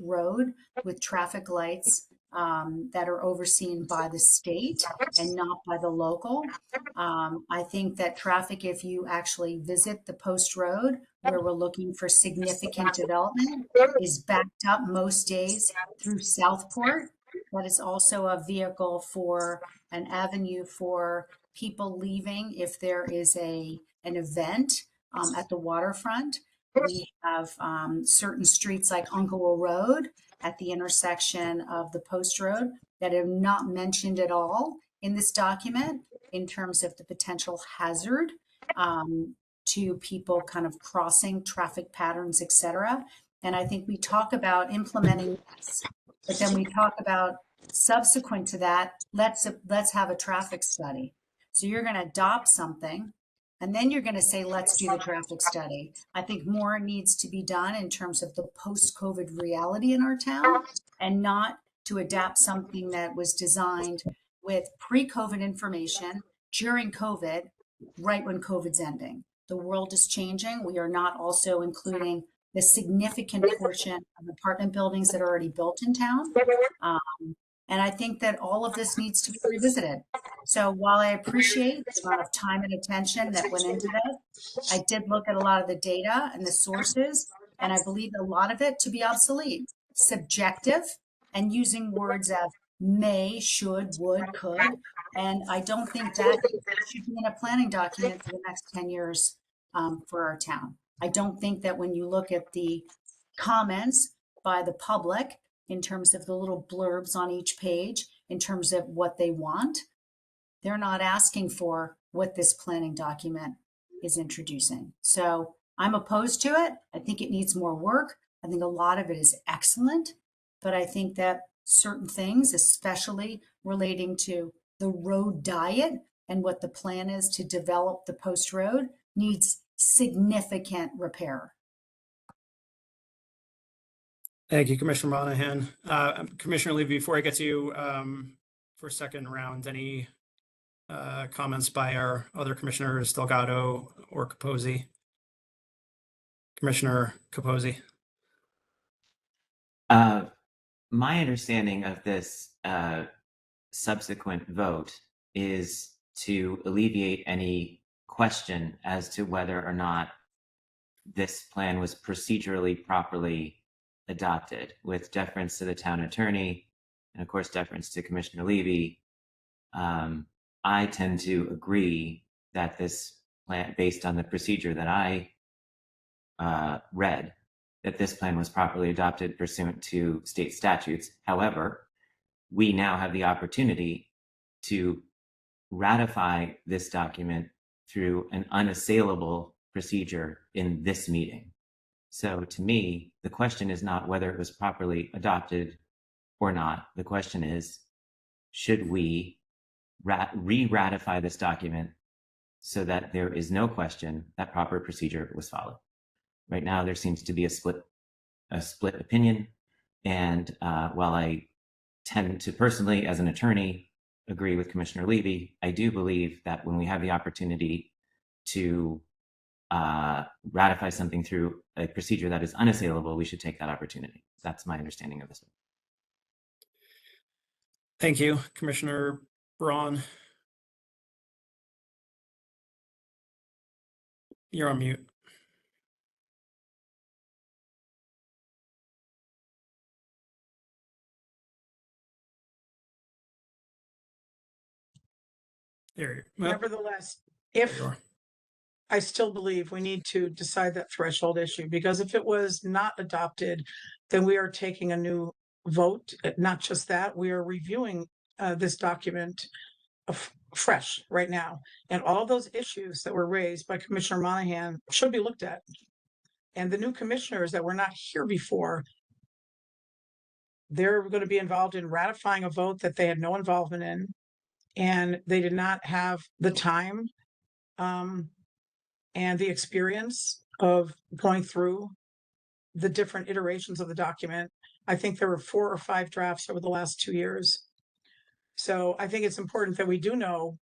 road with traffic lights that are overseen by the state and not by the local. I think that traffic, if you actually visit the Post Road, where we're looking for significant development, is backed up most days through Southport. That is also a vehicle for an avenue for people leaving if there is an event at the waterfront. We have certain streets like Uncle Road at the intersection of the Post Road that are not mentioned at all in this document in terms of the potential hazard to people kind of crossing traffic patterns, et cetera. And I think we talk about implementing this, but then we talk about subsequent to that, let's have a traffic study. So you're going to adopt something, and then you're going to say, let's do the traffic study. I think more needs to be done in terms of the post-COVID reality in our town, and not to adapt something that was designed with pre-COVID information during COVID, right when COVID's ending. The world is changing. We are not also including the significant portion of apartment buildings that are already built in town. And I think that all of this needs to be revisited. So while I appreciate the amount of time and attention that went into this, I did look at a lot of the data and the sources, and I believe a lot of it to be obsolete, subjective, and using words of may, should, would, could. And I don't think that should be in a planning document for the next 10 years for our town. I don't think that when you look at the comments by the public, in terms of the little blurbs on each page, in terms of what they want, they're not asking for what this planning document is introducing. So I'm opposed to it. I think it needs more work. I think a lot of it is excellent, but I think that certain things, especially relating to the road diet and what the plan is to develop the Post Road, needs significant repair. Thank you, Commissioner Monahan. Commissioner Levy, before I get to you for a second round, any comments by our other commissioners, Delgado or Capozzi? Commissioner Capozzi. My understanding of this subsequent vote is to alleviate any question as to whether or not this plan was procedurally properly adopted, with deference to the town attorney and of course deference to Commissioner Levy. I tend to agree that this plan, based on the procedure that I read, that this plan was properly adopted pursuant to state statutes. However, we now have the opportunity to ratify this document through an unassailable procedure in this meeting. So to me, the question is not whether it was properly adopted or not. The question is, should we re-ratify this document so that there is no question that proper procedure was followed? Right now, there seems to be a split opinion. And while I tend to personally, as an attorney, agree with Commissioner Levy, I do believe that when we have the opportunity to ratify something through a procedure that is unassailable, we should take that opportunity. That's my understanding of this. Thank you, Commissioner Braun. You're on mute. There. Well, Nevertheless, there if you are. I still believe we need to decide that threshold issue, because if it was not adopted, then we are taking a new vote. Not just that, we are reviewing this document fresh right now. And all those issues that were raised by Commissioner Monahan should be looked at. And the new commissioners that were not here before, they're going to be involved in ratifying a vote that they had no involvement in. And they did not have the time and the experience of going through the different iterations of the document. I think there were 4 or 5 drafts over the last 2 years. So I think it's important that we do know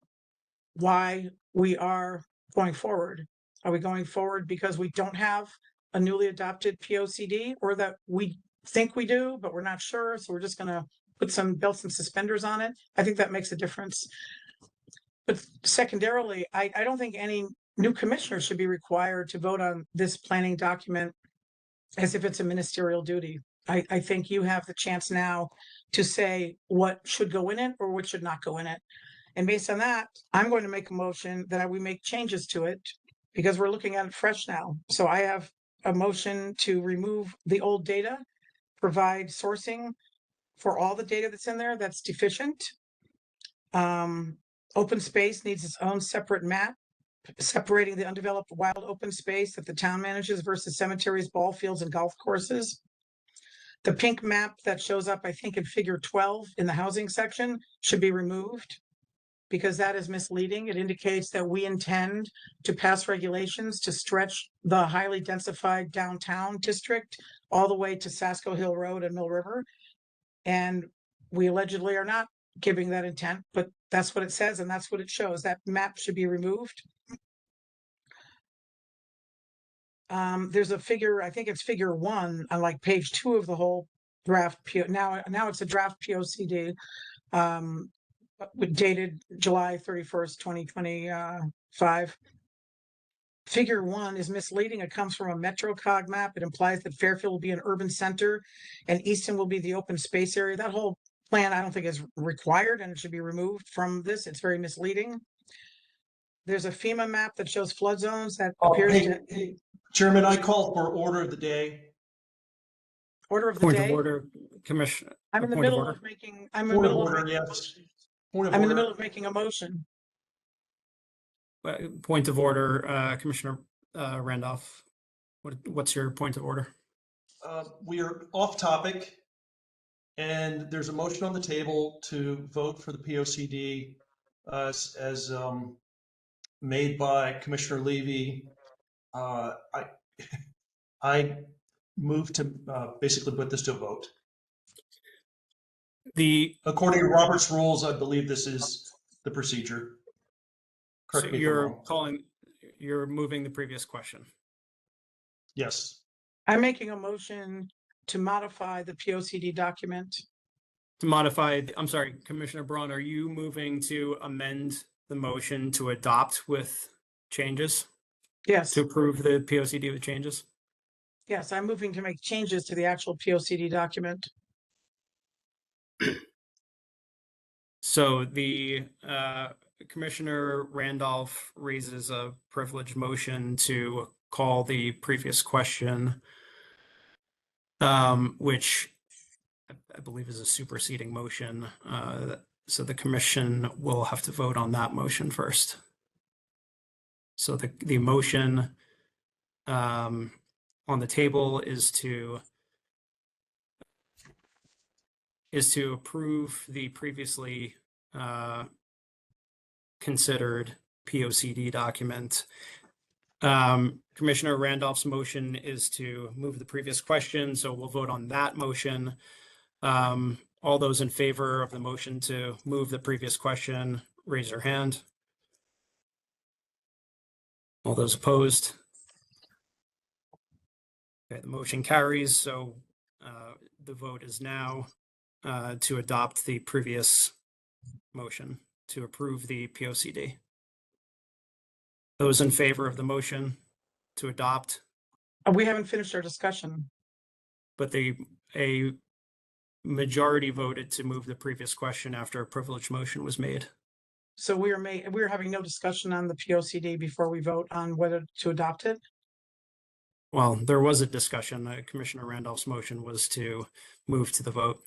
why we are going forward. Are we going forward because we don't have a newly adopted POCD, or that we think we do, but we're not sure? So we're just going to put some belts and suspenders on it. I think that makes a difference. But secondarily, I don't think any new commissioner should be required to vote on this planning document as if it's a ministerial duty. I think you have the chance now to say what should go in it or what should not go in it. And based on that, I'm going to make a motion that we make changes to it, because we're looking at it fresh now. So I have a motion to remove the old data, provide sourcing for all the data that's in there that's deficient. Open space needs its own separate map, separating the undeveloped wild open space that the town manages versus cemeteries, ball fields, and golf courses. The pink map that shows up, I think, in figure 12 in the housing section should be removed, because that is misleading. It indicates that we intend to pass regulations to stretch the highly densified downtown district all the way to Sasko Hill Road and Mill River. And we allegedly are not giving that intent, but that's what it says and that's what it shows. That map should be removed. There's a figure, I think it's figure 1 on like page 2 of the whole draft. Now it's a draft POCD. Dated July 31st, 2025. Figure 1 is misleading. It comes from a MetroCog map. It implies that Fairfield will be an urban center and Easton will be the open space area. That whole plan, I don't think, is required, and it should be removed from this. It's very misleading. There's a FEMA map that shows flood zones that appears Hey, Chairman, I call for order of the day. Order of the Point day. of order, Commissioner. I'm in the Point of middle order. of making. I'm in Point the of middle order, of. yes. Point of I'm in the order. middle of making a motion. Point of order, Commissioner Randolph. What's your point of order? We are off topic, and there's a motion on the table to vote for the POCD as made by Commissioner Levy. I move to basically put this to a vote. According to Robert's rules, I believe this is the procedure. Correct me if I'm wrong. You're moving the previous question. Yes. I'm making a motion to modify the POCD document. To modify, I'm sorry, Commissioner Braun, are you moving to amend the motion to adopt with changes? Yes. To approve the POCD with changes? Yes, I'm moving to make changes to the actual POCD document. So the Commissioner Randolph raises a privileged motion to call the previous question, which I believe is a superseding motion. So the commission will have to vote on that motion first. So the motion on the table is to approve the previously considered POCD document. Commissioner Randolph's motion is to move the previous question, so we'll vote on that motion. All those in favor of the motion to move the previous question, raise your hand. All those opposed? Okay, the motion carries, so the vote is now to adopt the previous motion to approve the POCD. Those in favor of the motion to adopt? We haven't finished our discussion. But a majority voted to move the previous question after a privileged motion was made. So we're having no discussion on the POCD before we vote on whether to adopt it? Well, there was a discussion. Commissioner Randolph's motion was to move to the vote.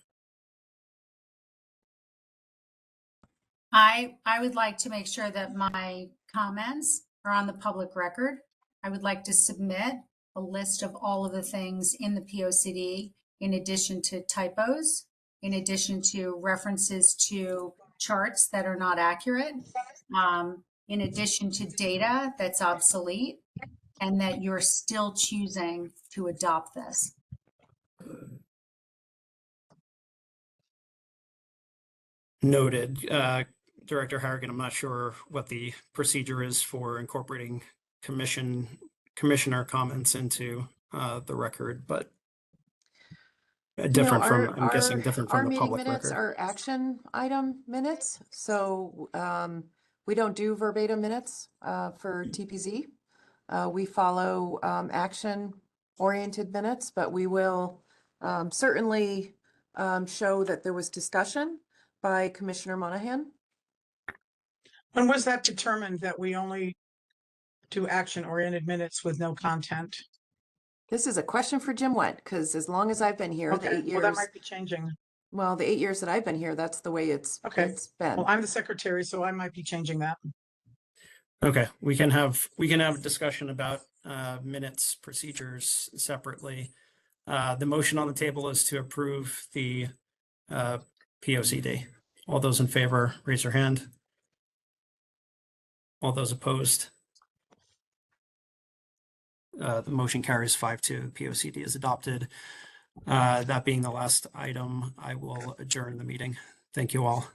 I would like to make sure that my comments are on the public record. I would like to submit a list of all of the things in the POCD, in addition to typos, in addition to references to charts that are not accurate, in addition to data that's obsolete, and that you're still choosing to adopt this. Noted. Director Harrigan, I'm not sure what the procedure is for incorporating commissioner comments into the record, but different from, I'm guessing, different our from the meeting public minutes record. are action item minutes. So we don't do verbatim minutes for TPZ. We follow action oriented minutes, but we will certainly show that there was discussion by Commissioner Monahan. When was that determined that we only do action-oriented minutes with no content? This is a question for Jim Went, because as long as I've been here, the Okay, 8 years. well, that might be changing. Well, the 8 years that I've been here, that's the way it's been. Well, I'm the secretary, so I might be changing that. Okay, we can have a discussion about minutes procedures separately. The motion on the table is to approve the POCD. All those in favor, raise your hand. All those opposed? The motion carries 5-2. POCD is adopted. That being the last item, I will adjourn the meeting. Thank you all.